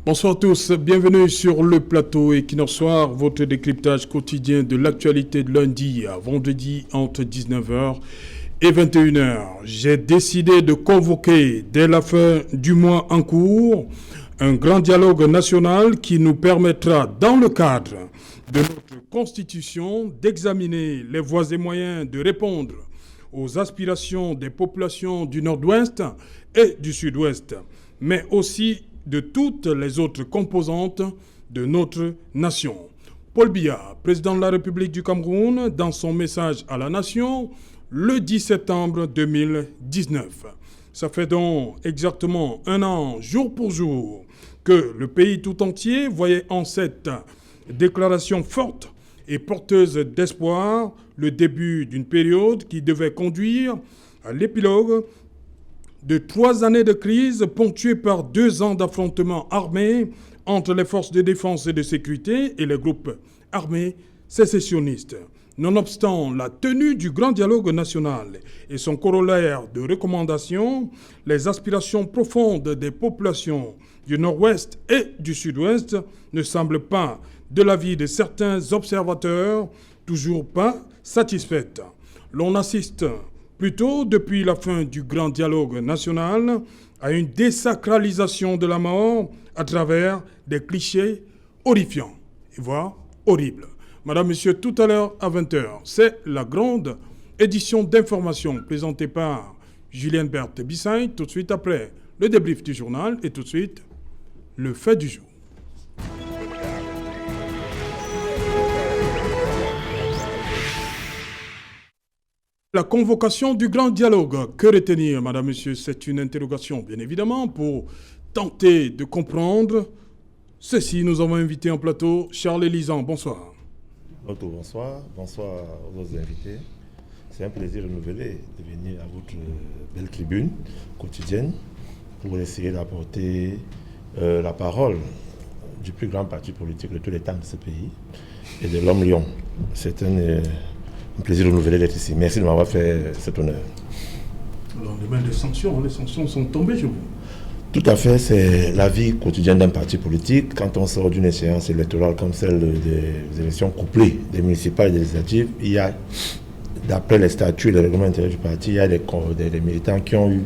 Bonsoir à tous, bienvenue sur le plateau Equinox Soir, votre décryptage quotidien de l'actualité de lundi à vendredi entre 19h et 21h. J'ai décidé de convoquer dès la fin du mois en cours un grand dialogue national qui nous permettra, dans le cadre de notre Constitution, d'examiner les voies et moyens de répondre aux aspirations des populations du Nord-Ouest et du Sud-Ouest, mais aussi de toutes les autres composantes de notre nation. Paul Biya, président de la République du Cameroun, dans son message à la nation le 10 septembre 2019. Ça fait donc exactement un an, jour pour jour, que le pays tout entier voyait en cette déclaration forte et porteuse d'espoir le début d'une période qui devait conduire à l'épilogue de 3 années de crise ponctuées par 2 ans d'affrontements armés entre les forces de défense et de sécurité et les groupes armés sécessionnistes. Nonobstant la tenue du grand dialogue national et son corollaire de recommandations, les aspirations profondes des populations du Nord-Ouest et du Sud-Ouest ne semblent pas, de l'avis de certains observateurs, toujours pas satisfaites. L'on assiste plutôt, depuis la fin du grand dialogue national, à une désacralisation de la mort à travers des clichés horrifiants, voire horribles. Madame, Monsieur, tout à l'heure à 20h, c'est la grande édition d'information présentée par Julien Berthe Bissaï, tout de suite après le débrief du journal et tout de suite le fait du jour. La convocation du grand dialogue, que retenir, madame, monsieur? C'est une interrogation, bien évidemment, pour tenter de comprendre ceci. Nous avons invité en plateau Charles Elisan. Bonsoir. Bonsoir. Bonsoir aux autres invités. C'est un plaisir renouvelé de venir à votre belle tribune quotidienne pour essayer d'apporter la parole du plus grand parti politique de tous les temps de ce pays et de l'homme lion. C'est un plaisir renouvelé d'être ici. Merci de m'avoir fait cet honneur. Au lendemain des sanctions, les sanctions sont tombées chez vous. Tout à fait, c'est la vie quotidienne d'un parti politique. Quand on sort d'une échéance électorale comme celle des élections couplées, des municipales et des législatives, il y a, d'après les statuts et les règlements intérieurs du parti, il y a des militants qui ont eu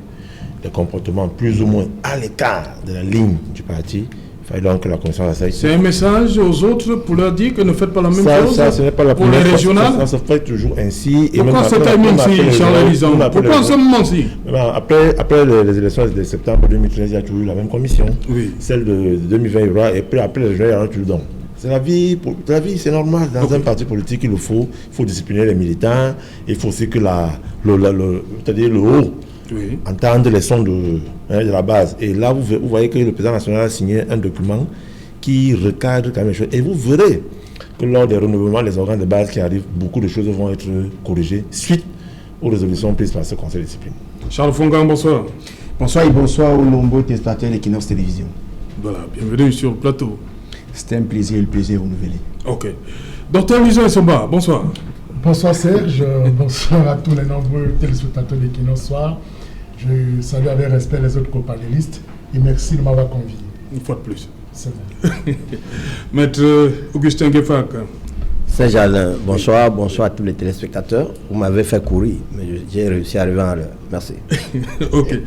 des comportements plus ou moins à l'écart de la ligne du parti. Il fallait donc que la commission s'asseye. C'est un message aux autres pour leur dire que ne faites pas la même chose ce n'est pas la pour les régionales. Ça se fait toujours ainsi. Pourquoi ce timing-ci, Charles Elisan? Pourquoi en ce moment-ci? Après les élections de septembre 2013, il y a toujours eu la même commission. Oui. Celle de 2020, il y aura, et puis après les régions, il y aura toujours donc. C'est la vie, c'est normal. Dans un parti politique, il faut discipliner les militants. Il faut aussi que c'est-à-dire le haut, oui, entendre les sons de la base. Et là, vous voyez que le président national a signé un document qui recadre quand même les choses. Et vous verrez que lors des renouvellements des organes de base qui arrivent, beaucoup de choses vont être corrigées suite aux résolutions prises par ce conseil de discipline. Charles Fongan, bonsoir. Bonsoir et bonsoir aux nombreux téléspectateurs de l'Equinox Télévision. Voilà, bienvenue sur le plateau. C'était un plaisir, le plaisir renouvelé. Ok. Docteur Lison Essomba, bonsoir. Bonsoir Serge, bonsoir à tous les nombreux téléspectateurs de l'Equinox Soir. Je salue avec respect les autres copanélistes et merci de m'avoir convié. Une fois de plus. C'est bon. Maître Augustin Gueffak. Serge Alain, bonsoir, bonsoir à tous les téléspectateurs. Vous m'avez fait courir, mais j'ai réussi à arriver à l'heure. Merci. Ok.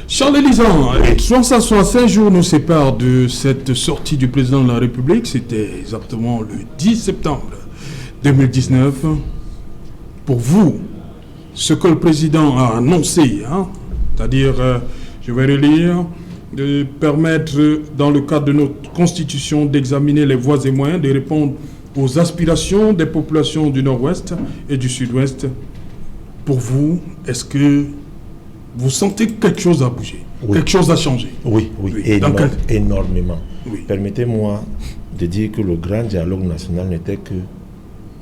Charles Elisan, 365 jours nous séparent de cette sortie du président de la République. C'était exactement le 10 septembre 2019. Pour vous, ce que le président a annoncé, c'est-à-dire, je vais relire, de permettre, dans le cadre de notre Constitution, d'examiner les voies et moyens de répondre aux aspirations des populations du Nord-Ouest et du Sud-Ouest. Pour vous, est-ce que vous sentez que quelque chose a bougé, oui, quelque chose a changé? Oui. Énormément. Oui. Permettez-moi de dire que le grand dialogue national n'était que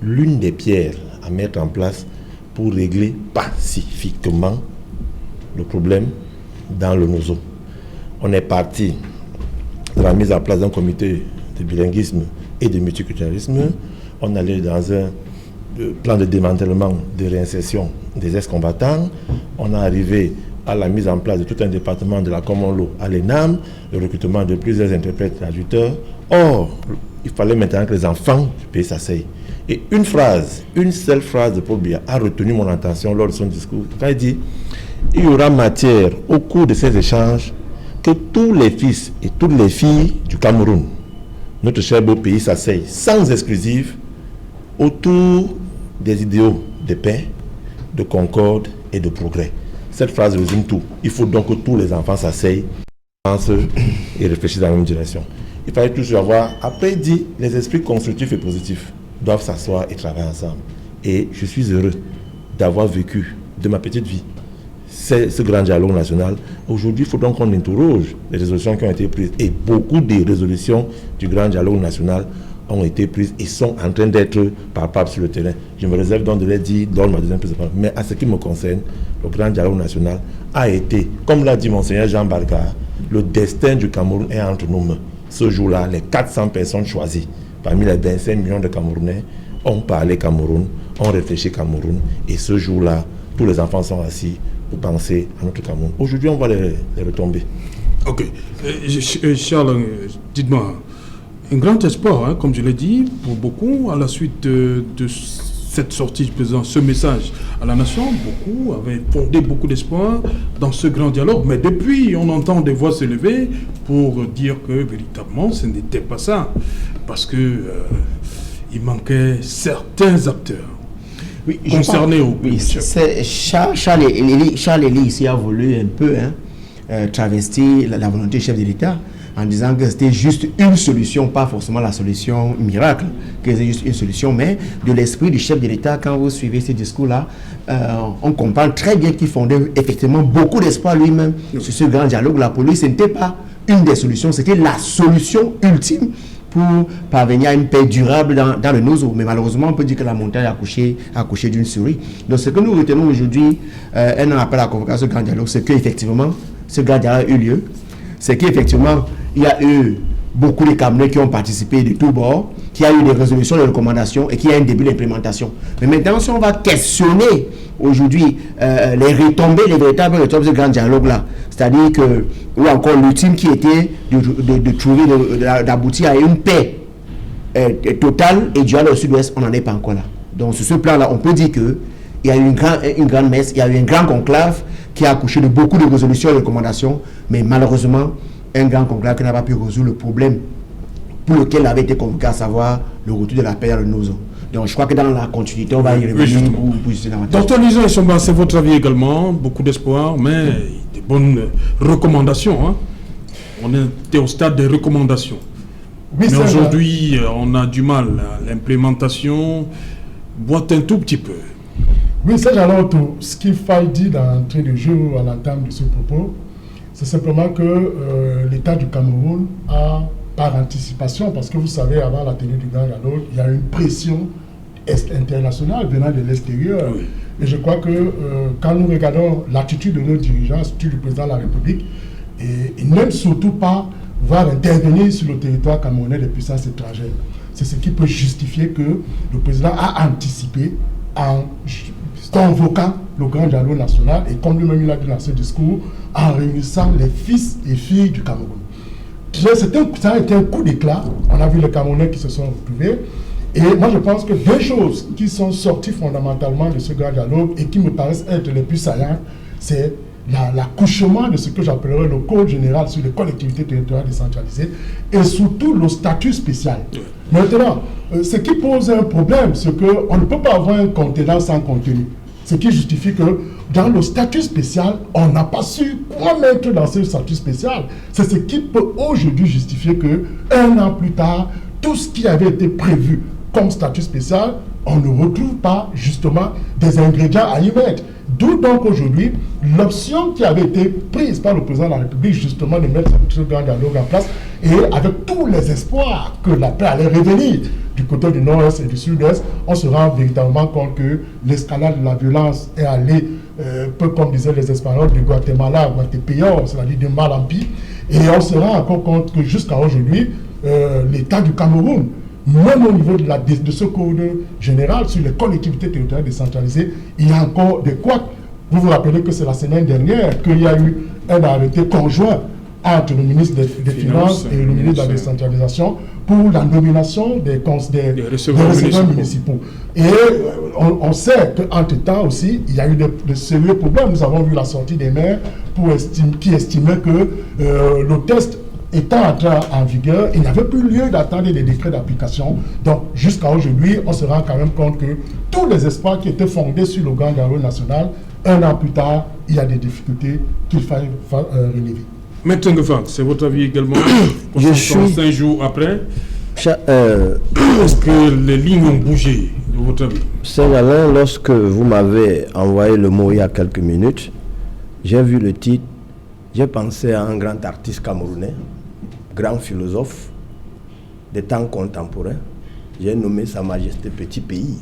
l'une des pierres à mettre en place pour régler pacifiquement le problème dans le Nozo. On est parti de la mise en place d'un comité de bilinguisme et de multiculturalisme. On allait dans un plan de démantèlement, de réinsertion des ex-combattants. On est arrivé à la mise en place de tout un département de la common law à l'ENAM, le recrutement de plusieurs interprètes et traducteurs. Or, il fallait maintenant que les enfants du pays s'asseyent. Et une seule phrase de Paul Biya a retenu mon attention lors de son discours. Quand il dit, il y aura matière au cours de ces échanges que tous les fils et toutes les filles du Cameroun, notre cher beau pays, s'asseyent sans exclusive autour des idéaux de paix, de concorde et de progrès. Cette phrase résume tout. Il faut donc que tous les enfants s'asseyent, pensent et réfléchissent dans la même direction. Il fallait toujours avoir, après il dit, les esprits constructifs et positifs doivent s'asseoir et travailler ensemble. Et je suis heureux d'avoir vécu de ma petite vie ce grand dialogue national. Aujourd'hui, il faut donc qu'on interroge les résolutions qui ont été prises. Et beaucoup des résolutions du grand dialogue national ont été prises et sont en train d'être palpables sur le terrain. Je me réserve donc de les dire dans ma deuxième prise de parole. Mais à ce qui me concerne, le grand dialogue national a été, comme l'a dit Monseigneur Jean Barga, le destin du Cameroun est entre nos mains. Ce jour-là, les 400 personnes choisies parmi les 25 millions de Camerounais ont parlé Cameroun, ont réfléchi Cameroun. Et ce jour-là, tous les enfants sont assis pour penser à notre Cameroun. Aujourd'hui, on va les retomber. Ok. Charles, dites-moi, un grand espoir, hein, comme je l'ai dit, pour beaucoup, à la suite de cette sortie du président, ce message à la nation, beaucoup avaient fondé beaucoup d'espoir dans ce grand dialogue. Mais depuis, on entend des voix s'élever pour dire que véritablement, ce n'était pas ça. Parce que il manquait certains acteurs. Oui, concernés au oui, Charles Elie ici a voulu un peu travestir la volonté du chef de l'État en disant que c'était juste une solution, pas forcément la solution miracle, que c'était juste une solution, mais de l'esprit du chef de l'État, quand vous suivez ces discours-là, on comprend très bien qu'il fondait effectivement beaucoup d'espoir lui-même sur ce grand dialogue. La police, ce n'était pas une des solutions, c'était la solution ultime pour parvenir à une paix durable dans le Nozo. Mais malheureusement, on peut dire que la montagne a accouché d'une souris. Donc ce que nous retenons aujourd'hui, un an après la convocation de ce grand dialogue, c'est qu'effectivement, ce grand dialogue a eu lieu. C'est qu'effectivement, il y a eu beaucoup de Camerounais qui ont participé de tous bords, qu'il y a eu des résolutions, des recommandations et qu'il y a un début d'implémentation. Mais maintenant, si on va questionner aujourd'hui les retombées, les véritables retombées de ce grand dialogue-là, c'est-à-dire que, ou encore l'ultime qui était de trouver, d'aboutir à une paix totale et durable au sud-ouest, on n'en est pas encore là. Donc sur ce plan-là, on peut dire qu'il y a eu une grande messe, il y a eu un grand conclave qui a accouché de beaucoup de résolutions et de recommandations, mais malheureusement, un grand conclave qui n'a pas pu résoudre le problème pour lequel il avait été convoqué, à savoir le retour de la paix dans le Nozo. Donc je crois que dans la continuité, on va y revenir pour juster davantage. Docteur Lison Essomba, c'est votre avis également, beaucoup d'espoir, mais des bonnes recommandations. Hein. On était au stade des recommandations. Oui, mais aujourd'hui, on a du mal. L'implémentation boite un tout petit peu. Oui, c'est alors tout. Ce qu'il faille dire d'entrée de jeu à l'entame de ce propos, c'est simplement que l'État du Cameroun a, par anticipation, parce que vous savez, avant la tenue du grand dialogue, il y a une pression internationale venant de l'extérieur. Oui. Et je crois que quand nous regardons l'attitude de nos dirigeants, l'attitude du président de la République, ils n'aiment surtout pas voir intervenir sur le territoire camerounais des puissances étrangères. C'est ce qui peut justifier que le président a anticipé en convoquant le grand dialogue national et comme lui-même il a dit dans ce discours, en réunissant les fils et filles du Cameroun. Ça a été un coup d'éclat. On a vu les Camerounais qui se sont retrouvés. Et moi, je pense que deux choses qui sont sorties fondamentalement de ce grand dialogue et qui me paraissent être les plus saillantes, c'est l'accouchement de ce que j'appellerais le Code général sur les collectivités territoriales décentralisées et surtout le statut spécial. Maintenant, ce qui pose un problème, c'est qu'on ne peut pas avoir un contenant sans contenu. Ce qui justifie que dans le statut spécial, on n'a pas su quoi mettre dans ce statut spécial. C'est ce qui peut aujourd'hui justifier que, un an plus tard, tout ce qui avait été prévu comme statut spécial, on ne retrouve pas justement des ingrédients à y mettre. D'où donc aujourd'hui l'option qui avait été prise par le président de la République justement de mettre ce grand dialogue en place et avec tous les espoirs que la paix allait revenir du côté du nord-est et du sud-est, on se rend véritablement compte que l'escalade de la violence est allée, peu comme disaient les Espagnols, de Guatemala à Guatepeor, c'est-à-dire de mal en pis, et on se rend encore compte que jusqu'à aujourd'hui, l'État du Cameroun, même au niveau de ce code général sur les collectivités territoriales décentralisées, il y a encore des couacs. Vous vous rappelez que c'est la semaine dernière qu'il y a eu un arrêté conjoint entre le ministre des Finances et le ministre de la décentralisation pour la nomination des receveurs municipaux. Et on sait qu'entre-temps aussi, il y a eu de sérieux problèmes. Nous avons vu la sortie des maires qui estimaient que le test étant entré en vigueur, il n'y avait plus lieu d'attendre les décrets d'application. Donc, jusqu'à aujourd'hui, on se rend quand même compte que tous les espoirs qui étaient fondés sur le grand dialogue national, un an plus tard, il y a des difficultés qu'il fallait relever. Maître Ngefak, c'est votre avis également? Je suis 5 jours après, est-ce que les lignes ont bougé, de votre avis? Saint-Alain, lorsque vous m'avez envoyé le mot il y a quelques minutes, j'ai vu le titre, j'ai pensé à un grand artiste camerounais, grand philosophe des temps contemporains. J'ai nommé Sa Majesté Petit Pays.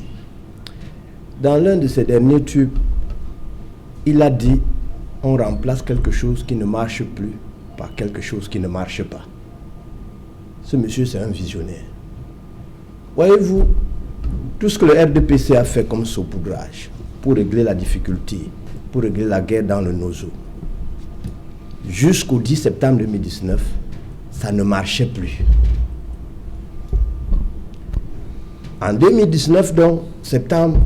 Dans l'un de ses derniers tubes, il a dit: on remplace quelque chose qui ne marche plus par quelque chose qui ne marche pas. Ce monsieur, c'est un visionnaire. Voyez-vous, tout ce que le RDPC a fait comme saupoudrage pour régler la difficulté, pour régler la guerre dans le Nozo, jusqu'au 10 septembre 2019, ça ne marchait plus. En 2019, donc, septembre,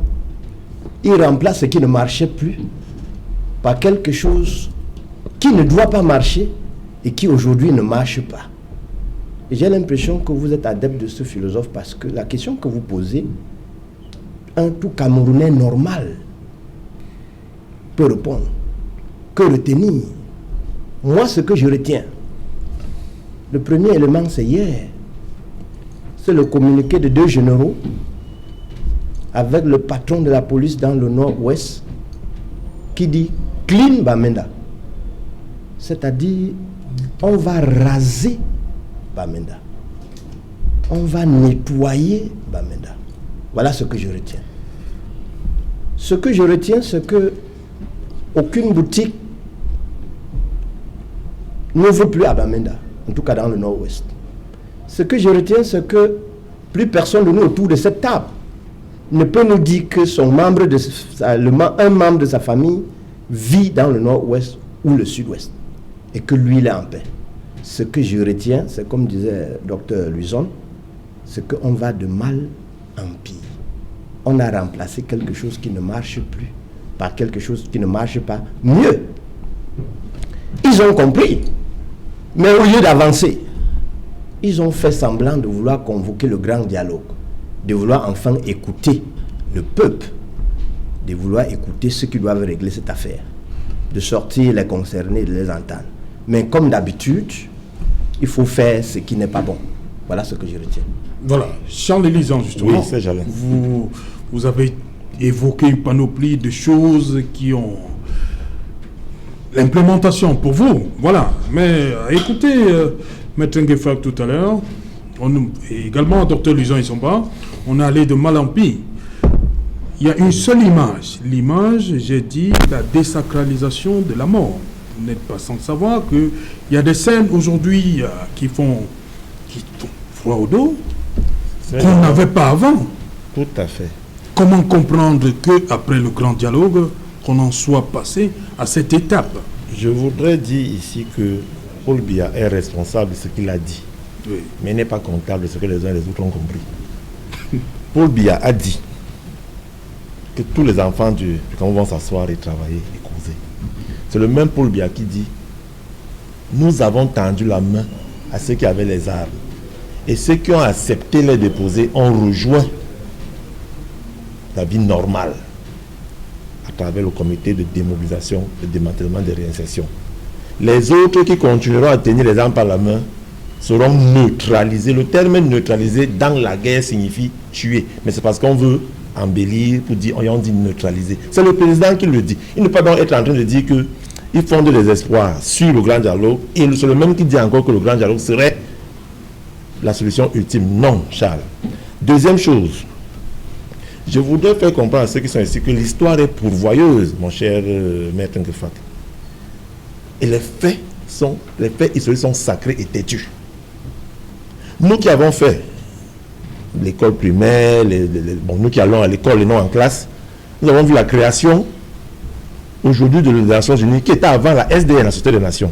il remplace ce qui ne marchait plus par quelque chose qui ne doit pas marcher et qui aujourd'hui ne marche pas. Et j'ai l'impression que vous êtes adepte de ce philosophe parce que la question que vous posez, un tout Camerounais normal peut répondre. Que retenir? Moi, ce que je retiens, le premier élément, c'est hier. C'est le communiqué de 2 généraux avec le patron de la police dans le nord-ouest qui dit clean Bamenda. C'est-à-dire, on va raser Bamenda. On va nettoyer Bamenda. Voilà ce que je retiens. Ce que je retiens, c'est que aucune boutique n'ouvre plus à Bamenda, en tout cas dans le nord-ouest. Ce que je retiens, c'est que plus personne de nous autour de cette table ne peut nous dire que un membre de sa famille vit dans le nord-ouest ou le sud-ouest et que lui, il est en paix. Ce que je retiens, c'est comme disait Dr Luison, c'est qu'on va de mal en pire. On a remplacé quelque chose qui ne marche plus par quelque chose qui ne marche pas mieux. Ils ont compris, mais au lieu d'avancer, ils ont fait semblant de vouloir convoquer le grand dialogue, de vouloir enfin écouter le peuple, de vouloir écouter ceux qui doivent régler cette affaire, de sortir les concernés, de les entendre. Mais comme d'habitude, il faut faire ce qui n'est pas bon. Voilà ce que je retiens. Voilà, Charles Lisan, justement, oui, c'est Jalin. Vous avez évoqué une panoplie de choses qui ont l'implémentation pour vous. Voilà, mais écoutez, Maître Ngefak tout à l'heure, et également Dr Lisan Isomba, on est allé de mal en pire. Il y a une seule image. L'image, j'ai dit, la désacralisation de la mort. Vous n'êtes pas sans savoir qu'il y a des scènes aujourd'hui qui font froid au dos, qu'on n'avait pas avant. Tout à fait. Comment comprendre qu'après le grand dialogue, qu'on en soit passé à cette étape? Je voudrais dire ici que Paul Biya est responsable de ce qu'il a dit, Oui. mais n'est pas comptable de ce que les uns et les autres ont compris. Paul Biya a dit que tous les enfants du Cameroun vont s'asseoir et travailler et causer. C'est le même Paul Biya qui dit: nous avons tendu la main à ceux qui avaient les armes. Et ceux qui ont accepté les déposer ont rejoint la vie normale à travers le comité de démobilisation, de démantèlement des réinsertions. Les autres qui continueront à tenir les armes par la main seront neutralisés. Le terme neutralisé dans la guerre signifie tuer. Mais c'est parce qu'on veut embellir pour dire, on dit neutraliser. C'est le président qui le dit. Il ne peut pas donc être en train de dire qu'il fonde des espoirs sur le grand dialogue. Et c'est le même qui dit encore que le grand dialogue serait la solution ultime. Non, Charles. Deuxième chose, je voudrais faire comprendre à ceux qui sont ici que l'histoire est pourvoyeuse, mon cher maître Ngefak. Et les faits historiques sont sacrés et têtus. Nous qui avons fait l'école primaire, nous qui allons à l'école et non en classe, nous avons vu la création aujourd'hui de les Nations Unies, qui était avant la SDN, la Société des Nations.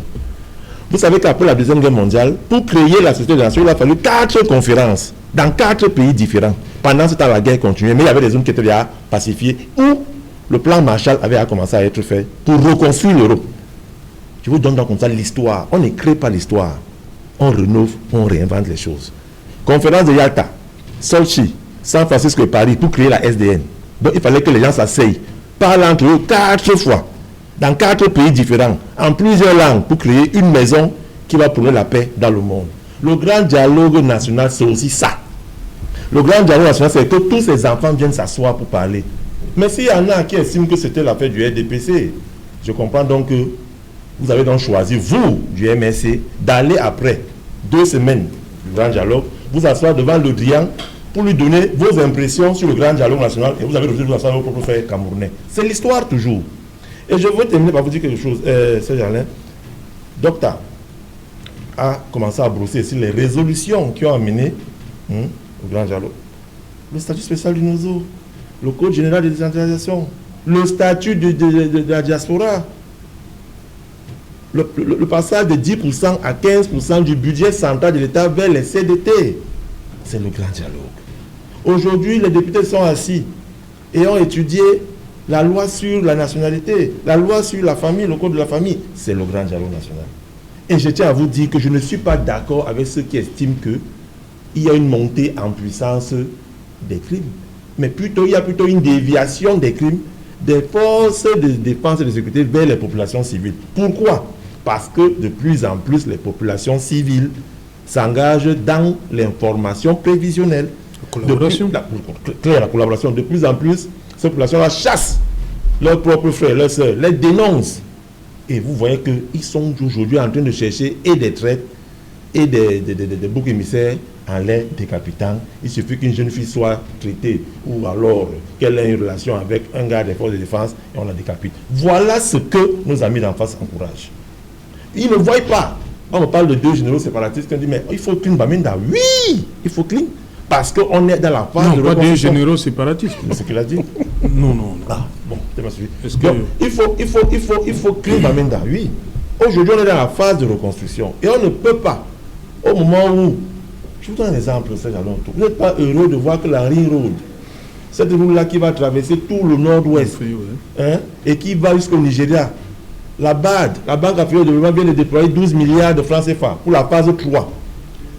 Vous savez qu'après la Deuxième Guerre mondiale, pour créer la Société des Nations, il a fallu 4 conférences dans 4 pays différents. Pendant ce temps, la guerre continuait, mais il y avait des zones qui étaient déjà pacifiées où le plan Marshall avait commencé à être fait pour reconstruire l'Europe. Je vous donne donc comme ça l'histoire. On ne crée pas l'histoire. On rénove, on réinvente les choses. Conférence de Yalta, Sochi, San Francisco et Paris pour créer la SDN. Donc il fallait que les gens s'asseyent, parlent entre eux 4 fois, dans 4 pays différents, en plusieurs langues, pour créer une maison qui va prôner la paix dans le monde. Le grand dialogue national, c'est aussi ça. Le grand dialogue national, c'est que tous ces enfants viennent s'asseoir pour parler. Mais s'il y en a qui estiment que c'était l'affaire du RDPC, je comprends donc que vous avez donc choisi, vous, du MSC, d'aller après 2 semaines du grand dialogue, vous asseoir devant le Drian pour lui donner vos impressions sur le grand dialogue national et vous avez refusé de vous asseoir pour faire camerounais. C'est l'histoire toujours. Et je veux terminer par vous dire quelque chose. Serge Alain, Docta a commencé à brosser ici les résolutions qui ont amené au grand dialogue. Le statut spécial du NOZO, le code général de décentralisation, le statut de la diaspora, le passage de 10% à 15% du budget central de l'État vers les CDT. C'est le grand dialogue. Aujourd'hui, les députés sont assis et ont étudié la loi sur la nationalité, la loi sur la famille, le code de la famille. C'est le grand dialogue national. Et je tiens à vous dire que je ne suis pas d'accord avec ceux qui estiment qu'il y a une montée en puissance des crimes. Mais plutôt, il y a plutôt une déviation des crimes des forces de défense et de sécurité vers les populations civiles. Pourquoi? Parce que de plus en plus, les populations civiles s'engagent dans l'information prévisionnelle. La collaboration. La collaboration. De plus en plus, ces populations-là chassent leurs propres frères, leurs sœurs, les dénoncent. Et vous voyez qu'ils sont aujourd'hui en train de chercher et des traites et des boucs émissaires en les décapitant. Il suffit qu'une jeune fille soit traitée ou alors qu'elle ait une relation avec un gars des forces de défense et on la décapite. Voilà ce que nos amis d'en face encouragent. Ils ne voient pas. On me parle de 2 généraux séparatistes qui ont dit mais il faut clean Bamenda. Oui, il faut clean. Parce qu'on est dans la phase de reconstruction. Non, pas 2 généraux séparatistes. C'est ce qu'il a dit. Non. Ah, bon, c'est pas suivi. Donc, il faut clean Bamenda. Oui. Aujourd'hui, on est dans la phase de reconstruction. Et on ne peut pas, au moment où, je vous donne un exemple, vous n'êtes pas heureux de voir que la Ring Road, cette route-là qui va traverser tout le nord-ouest, et qui va jusqu'au Nigeria, la BAD, la Banque africaine de développement, vient de déployer 12 milliards de francs CFA pour la phase 3.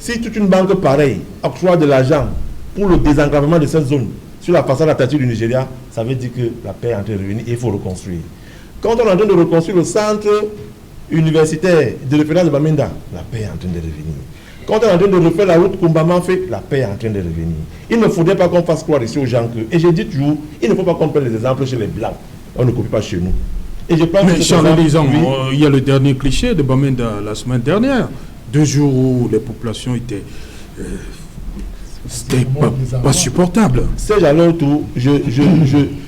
Si toute une banque pareille octroie de l'argent pour le désenclavement de cette zone sur la façade atlantique du Nigeria, ça veut dire que la paix est en train de revenir et il faut reconstruire. Quand on est en train de reconstruire le centre universitaire de référence de Bamenda, la paix est en train de revenir. Quand on est en train de refaire la route Kumbama-Fait, la paix est en train de revenir. Il ne faudrait pas qu'on fasse croire ici aux gens que, et j'ai dit toujours, il ne faut pas qu'on prenne les exemples chez les Blancs. On ne copie pas chez nous. Et je pense mais Charles Lisant, il y a le dernier cliché de Bamenda la semaine dernière. 2 jours où les populations étaient... c'était pas supportable. C'est alors tout.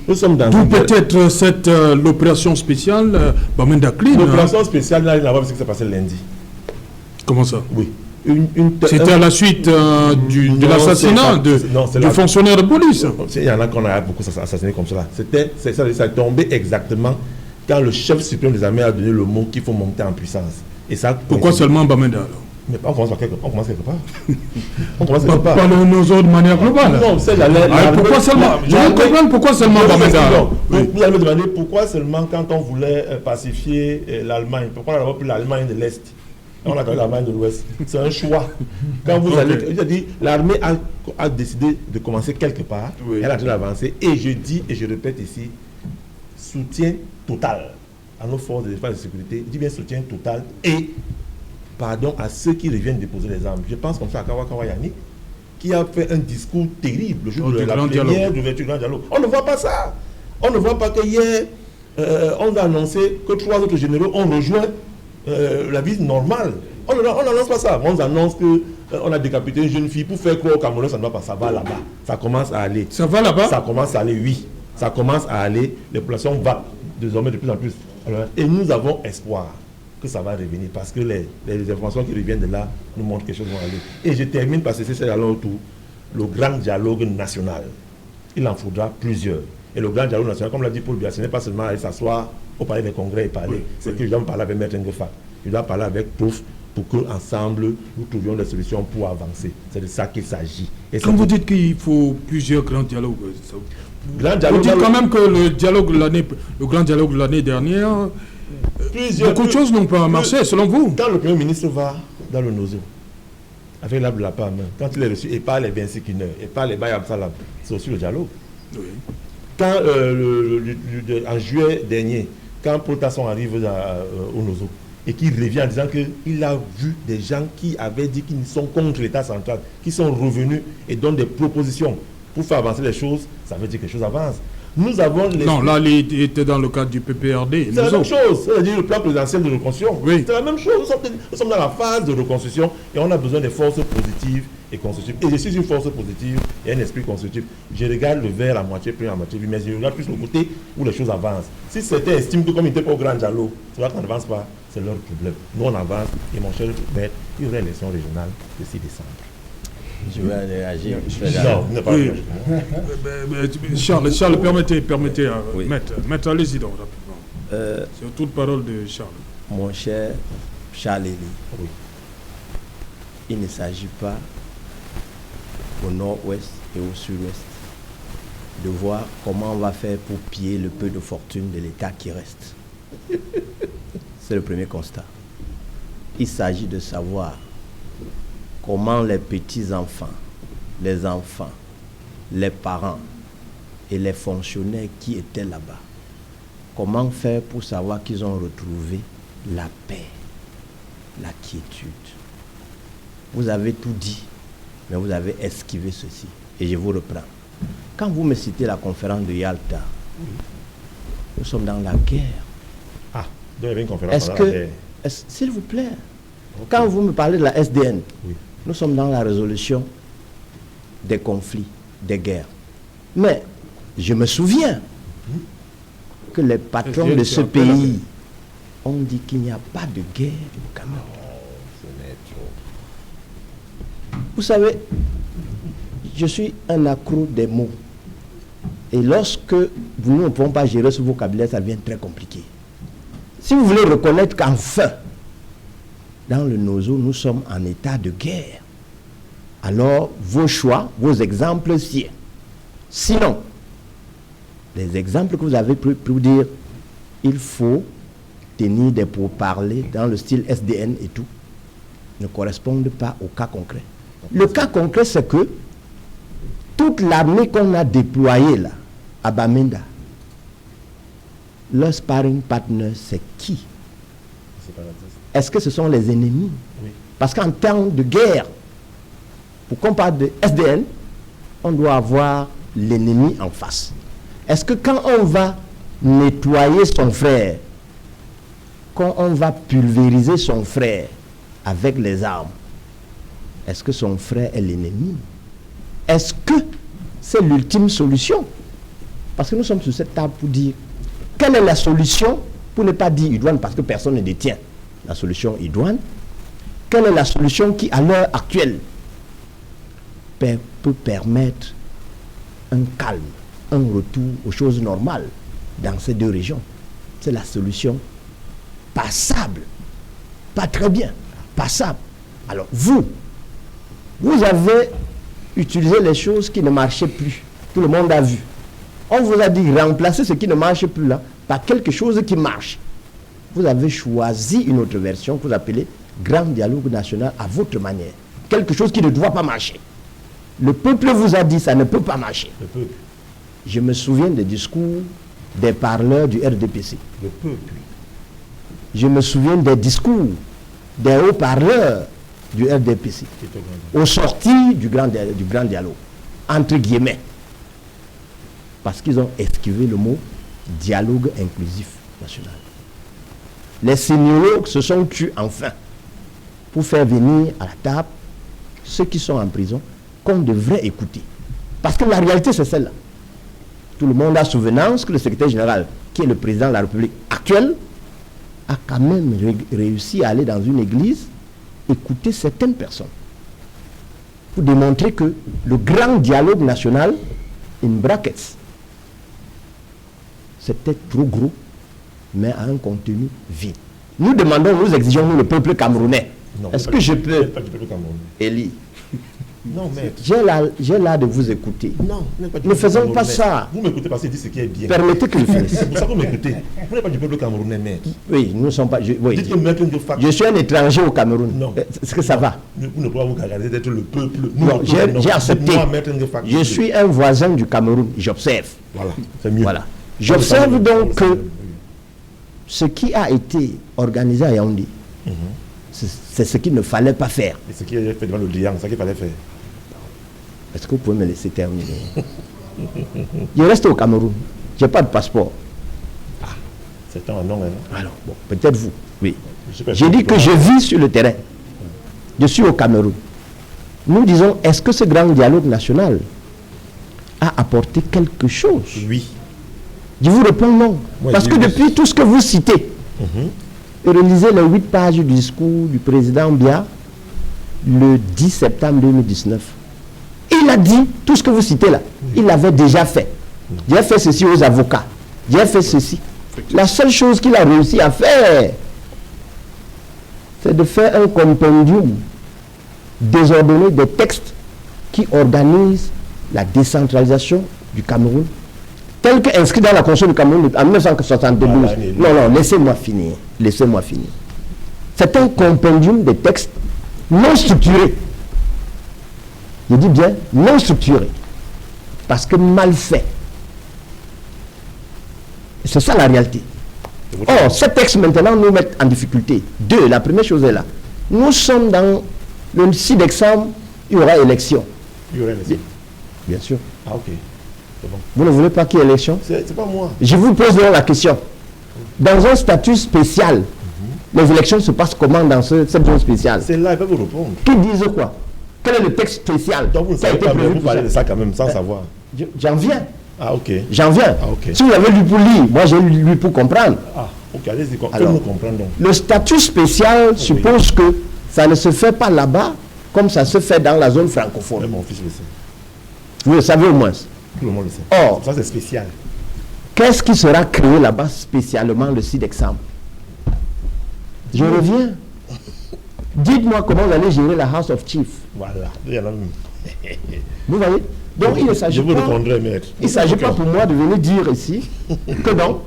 Nous sommes dans... D'où peut-être cette l'opération spéciale Bamenda Clean. L'opération spéciale n'a rien à voir avec ce qui s'est passé lundi. Comment ça? Oui. C'était à la suite de l'assassinat du fonctionnaire de police. Il y en a qu'on a beaucoup assassiné comme cela. Ça tombé exactement quand le chef suprême des armées a donné le mot qu'il faut monter en puissance. Et ça, pourquoi seulement Bamenda alors? Mais on commence quelque part. On commence quelque part. Parlons-nous de manière globale. Non, c'est pourquoi seulement? Je veux comprendre pourquoi seulement Bamenda. Vous allez me demander pourquoi seulement quand on voulait pacifier l'Allemagne, pourquoi on n'a pas pris l'Allemagne de l'Est? On a gagné l'Allemagne de l'Ouest. C'est un choix. Quand vous allez, je dis, l'armée a décidé de commencer quelque part. Oui. Elle a en train d'avancer. Et je dis et je répète ici, soutien total à nos forces de défense et de sécurité. Je dis bien soutien total et pardon à ceux qui reviennent déposer les armes. Je pense comme ça à Kawakawa Yannick, qui a fait un discours terrible le jour de la première d'ouverture du grand dialogue. On ne voit pas ça. On ne voit pas que hier, on a annoncé que 3 autres généraux ont rejoint la vie normale. On n'annonce pas ça. On annonce qu'on a décapité une jeune fille pour faire croire au Cameroun, ça ne va pas, ça va là-bas. Ça commence à aller. Ça va là-bas? Ça commence à aller, oui. Ça commence à aller. Les populations vont désormais de plus en plus. Alors, et nous avons espoir que ça va revenir parce que les informations qui reviennent de là nous montrent que les choses vont aller. Et je termine par ceci, c'est alors tout le grand dialogue national. Il en faudra plusieurs. Et le grand dialogue national, comme l'a dit Paul Biya, ce n'est pas seulement aller s'asseoir au palais des congrès et parler. C'est que je dois parler avec Maître Ngofa. Je dois parler avec Prof pour qu'ensemble, nous trouvions des solutions pour avancer. C'est de ça qu'il s'agit. Et quand vous dites qu'il faut plusieurs grands dialogues, vous dites quand même que le grand dialogue de l'année dernière, beaucoup de choses n'ont pas marché, selon vous. Quand le Premier ministre va dans le Nozo, avec l'arbre de la main, quand il est reçu, et par les Vinci Kiner, et par les Bayam Salam, c'est aussi le dialogue. Oui. Quand, en juillet dernier, quand Paul Tasson arrive au Nozo, et qu'il revient en disant qu'il a vu des gens qui avaient dit qu'ils sont contre l'État central, qui sont revenus et donnent des propositions pour faire avancer les choses, ça veut dire que les choses avancent. Nous avons non, là, il était dans le cadre du PPRD. C'est la même chose, c'est-à-dire le plan présidentiel de reconstruction. Oui. C'est la même chose, nous sommes dans la phase de reconstruction et on a besoin de forces positives et constructives. Et je suis une force positive et un esprit constructif. Je regarde le verre à moitié plein, à moitié vide, mais je regarde plus le côté où les choses avancent. Si certains estiment que comme il n'était pas au grand dialogue, c'est vrai qu'on n'avance pas, c'est leur problème. Nous on avance et mon cher maître, il y aura l'élection régionale le 6 décembre. Je vais réagir. Non, pas oui. Charles, permettez à oui. Maître, allez-y donc rapidement. C'est toute parole de Charles. Mon cher Charles Élie, oui. Il ne s'agit pas au nord-ouest et au sud-ouest de voir comment on va faire pour piller le peu de fortune de l'État qui reste. C'est le premier constat. Il s'agit de savoir comment les petits-enfants, les enfants, les parents et les fonctionnaires qui étaient là-bas, comment faire pour savoir qu'ils ont retrouvé la paix, la quiétude. Vous avez tout dit, mais vous avez esquivé ceci. Et je vous reprends. Quand vous me citez la conférence de Yalta, nous sommes dans la guerre. Ah, donc il y avait une conférence pendant la guerre. S'il vous plaît, quand vous me parlez de la SDN, oui. Nous sommes dans la résolution des conflits, des guerres. Mais je me souviens que les patrons de ce pays ont dit qu'il n'y a pas de guerre au Cameroun. Vous savez, je suis un accro des mots. Et lorsque vous ne pouvez pas gérer ce vocabulaire, ça devient très compliqué. Si vous voulez reconnaître qu'enfin, dans le Nozo, nous sommes en état de guerre, alors vos choix, vos exemples siens. Sinon, les exemples que vous avez pris pour dire il faut tenir des pourparlers dans le style SDN et tout, ne correspondent pas au cas concret. Le cas concret, c'est que toute l'armée qu'on a déployée là, à Bamenda, leur sparring partner, c'est qui? Est-ce que ce sont les ennemis? Oui. Parce qu'en temps de guerre, pour qu'on parle de SDN, on doit avoir l'ennemi en face. Est-ce que quand on va nettoyer son frère, quand on va pulvériser son frère avec les armes, est-ce que son frère est l'ennemi? Est-ce que c'est l'ultime solution? Parce que nous sommes sur cette table pour dire quelle est la solution, pour ne pas dire Idouane parce que personne ne détient la solution Idouane. Quelle est la solution qui, à l'heure actuelle, peut permettre un calme, un retour aux choses normales dans ces deux régions? C'est la solution passable. Pas très bien, passable. Alors, vous avez utilisé les choses qui ne marchaient plus. Tout le monde a vu. On vous a dit remplacer ce qui ne marche plus là par quelque chose qui marche. Vous avez choisi une autre version que vous appelez Grand Dialogue National à votre manière. Quelque chose qui ne doit pas marcher. Le peuple vous a dit ça ne peut pas marcher. Le peuple. Je me souviens des discours des parleurs du RDPC. Le peuple. Je me souviens des discours des haut-parleurs du RDPC. Aux sorties du grand dialogue. Entre guillemets. Parce qu'ils ont esquivé le mot dialogue inclusif national. Les sémiologues se sont tués enfin pour faire venir à la table ceux qui sont en prison qu'on devrait écouter. Parce que la réalité c'est celle-là. Tout le monde a souvenance que le secrétaire général, qui est le président de la République actuelle, a quand même réussi à aller dans une église écouter certaines personnes pour démontrer que le grand dialogue national, in brackets, c'était trop gros, mais à un contenu vide. Nous demandons, nous exigeons, nous, le peuple camerounais. Est-ce que je peux, Elie, non, maître. J'ai l'art de vous écouter. Non, ne faisons pas ça. Vous m'écoutez parce qu'il dit ce qui est bien. Permettez que je finisse. C'est pour ça que vous m'écoutez. Vous n'êtes pas du peuple camerounais, maître. Oui, nous ne sommes pas... Dites que maître Ndofak. Je suis un étranger au Cameroun. Non. Est-ce que ça va? Vous ne pouvez pas vous garder d'être le peuple. Non, j'ai accepté. Je suis un voisin du Cameroun. J'observe. Voilà, c'est mieux. Voilà. J'observe donc que ce qui a été organisé à Yaoundé, c'est ce qu'il ne fallait pas faire. Et ce qui est fait devant le Liang, c'est ce qu'il fallait faire. Est-ce que vous pouvez me laisser terminer? Je reste au Cameroun. Je n'ai pas de passeport. C'est un nom, hein? Alors, bon, peut-être vous. Oui. J'ai dit que je vis sur le terrain. Je suis au Cameroun. Nous disons, est-ce que ce grand dialogue national a apporté quelque chose? Oui. Je vous réponds non. Moi, parce que depuis tout ce que vous citez, relisez les 8 pages du discours du président Biya le 10 septembre 2019. Il a dit tout ce que vous citez là. Il l'avait déjà fait. J'ai fait ceci aux avocats. J'ai fait ceci. La seule chose qu'il a réussi à faire, c'est de faire un compendium désordonné des textes qui organisent la décentralisation du Cameroun, tel qu'inscrit dans la Constitution du Cameroun en 1972. Non, laissez-moi finir. Laissez-moi finir. C'est un compendium de textes non structurés. Je dis bien non structurés. Parce que mal fait. C'est ça la réalité. Or, ces textes maintenant nous mettent en difficulté. Deux, la première chose est là. Nous sommes dans le 6 décembre, il y aura élection. Il y aura élection. Bien sûr. Ah, ok. C'est bon. Vous ne voulez pas qu'il y ait élection? C'est pas moi. Je vous pose donc la question. Dans un statut spécial, les élections se passent comment dans cette zone spéciale? C'est là, il peut vous répondre. Qui disent quoi? Quel est le texte spécial? Donc vous ne savez pas, mais vous parlez de ça quand même, sans savoir. J'en viens. Ah, ok. J'en viens. Ah, ok. Si vous avez lu pour lire, moi j'ai lu pour comprendre. Ah, ok, allez-y, Alors, nous comprendre donc. Le statut spécial suppose que ça ne se fait pas là-bas comme ça se fait dans la zone francophone. Même mon fils le sait. Vous le savez au moins. Tout le monde le sait. Or, ça c'est spécial. qu'est-ce qui sera créé là-bas spécialement le 6 décembre? Je reviens. Dites-moi comment vous allez gérer la House of Chiefs. Voilà. Il y en a même. Vous voyez? Donc il ne s'agit Je vous pas, répondrai, maître. il s'agit pas pour moi de venir dire ici que non,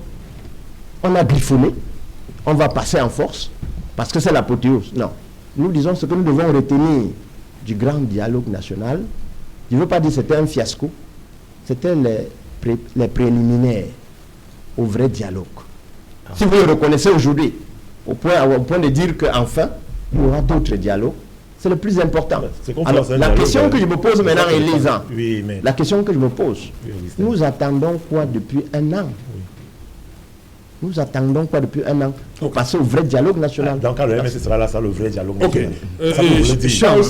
on a griffonné, on va passer en force, parce que c'est l'apothéose. Non. Nous disons ce que nous devons retenir du grand dialogue national. Je ne veux pas dire que c'était un fiasco, c'était les préliminaires au vrai dialogue. Si vous le reconnaissez aujourd'hui, au point de dire qu'enfin, il y aura d'autres dialogues, c'est le plus important. Alors, la question que je me pose maintenant est lisant. Oui, mais... La question que je me pose, nous attendons quoi depuis un an? Nous attendons quoi depuis un an pour passer au vrai dialogue national? Donc, quand le MSC sera là, ça le vrai dialogue national. Charles,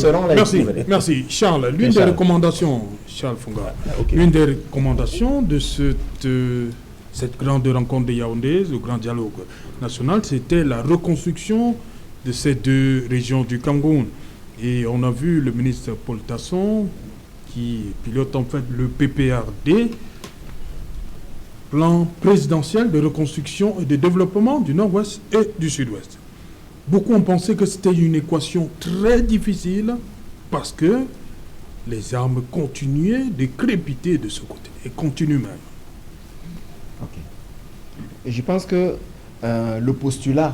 merci. Charles, l'une des recommandations, Charles Funga, l'une des recommandations de cette grande rencontre de Yaoundé, le grand dialogue national, c'était la reconstruction de ces deux régions du Cameroun. Et on a vu le ministre Paul Tasson qui pilote en fait le PPRD, plan présidentiel de reconstruction et de développement du nord-ouest et du sud-ouest. Beaucoup ont pensé que c'était une équation très difficile parce que les armes continuaient de crépiter de ce côté et continuent même. Ok. Et je pense que le postulat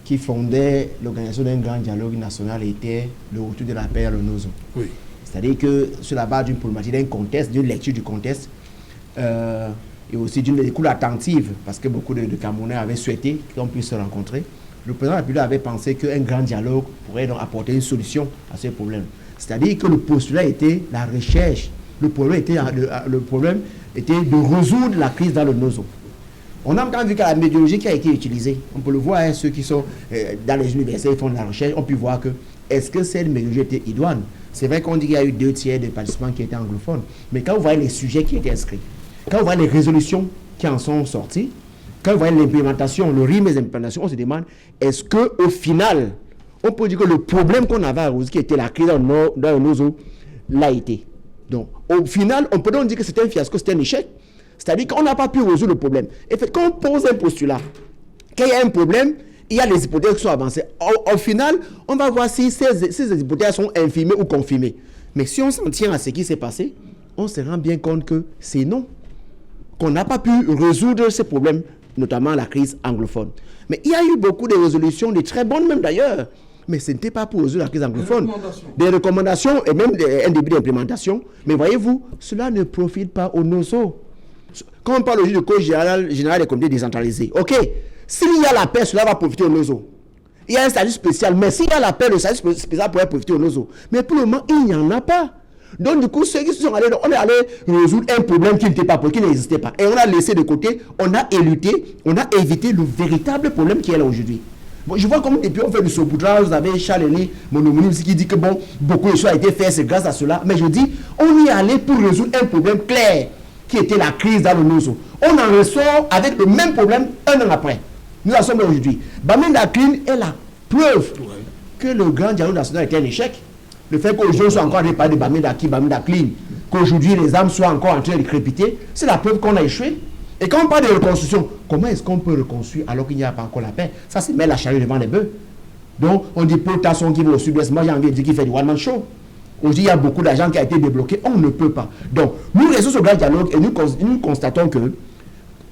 qui fondait l'organisation d'un grand dialogue national était le retour de la paix à l'ONUSO. Oui. C'est-à-dire que sur la base d'une problématique, d'un contexte, d'une lecture du contexte, et aussi d'une écoute attentive, parce que beaucoup de Camerounais avaient souhaité qu'on puisse se rencontrer, le président de la République avait pensé qu'un grand dialogue pourrait donc apporter une solution à ce problème. C'est-à-dire que le postulat était la recherche, le problème était de résoudre la crise dans le NOSO. On a quand même vu que la méthodologie qui a été utilisée, on peut le voir, hein, ceux qui sont dans les universités, ils font de la recherche, on peut voir que est-ce que cette méthodologie était idoine? C'est vrai qu'on dit qu'il y a eu 2/3 des participants qui étaient anglophones, mais quand vous voyez les sujets qui étaient inscrits, quand vous voyez les résolutions qui en sont sorties, quand vous voyez l'implémentation, le rythme des implémentations, on se demande, est-ce qu'au final, on peut dire que le problème qu'on avait à résoudre, qui était la crise dans le NOSO, l'a été. Donc, au final, on peut donc dire que c'était un fiasco, c'était un échec. C'est-à-dire qu'on n'a pas pu résoudre le problème. Et fait, quand on pose un postulat, qu'il y a un problème, il y a les hypothèses qui sont avancées. Au final, on va voir si ces hypothèses sont infirmées ou confirmées. Mais si on s'en tient à ce qui s'est passé, on se rend bien compte que c'est non. Qu'on n'a pas pu résoudre ces problèmes, notamment la crise anglophone. Mais il y a eu beaucoup de résolutions, des très bonnes même d'ailleurs. Mais ce n'était pas pour résoudre la crise anglophone. Des recommandations et même un début d'implémentation. Mais voyez-vous, cela ne profite pas aux NOSO. Quand on parle aujourd'hui de cause générale des comités décentralisés, ok, s'il y a la paix, cela va profiter aux NOSO. Il y a un statut spécial, mais s'il y a la paix, le statut spécial pourrait profiter aux NOSO. Mais pour le moment, il n'y en a pas. Donc du coup, ceux qui sont allés, on est allé résoudre un problème qui n'était pas, qui n'existait pas. Et on a laissé de côté, on a éludé, on a évité le véritable problème qui est là aujourd'hui. Bon, je vois comme depuis on fait du saupoudrage, vous avez Charles Elie, mon homonyme, qui dit que bon, beaucoup de choses ont été faites, c'est grâce à cela. Mais je dis, on y est allé pour résoudre un problème clair, qui était la crise dans le NOSO. On en ressort avec le même problème un an après. Nous en sommes aujourd'hui. Bamenda Clean est la preuve que le grand dialogue national était un échec. Le fait qu'aujourd'hui, soit encore parler de Bamenda Clean, qu'aujourd'hui les âmes soient encore en train de crépiter, c'est la preuve qu'on a échoué. Et quand on parle de reconstruction, comment est-ce qu'on peut reconstruire alors qu'il n'y a pas encore la paix? Ça, c'est mettre la charrue devant les bœufs. Donc, on dit Paul Tasson qui va au sud-ouest. Moi, j'ai envie de dire qu'il fait du one-man show. Aujourd'hui, il y a beaucoup d'argent qui a été débloqué. On ne peut pas. Donc, nous restons sur le grand dialogue et nous constatons que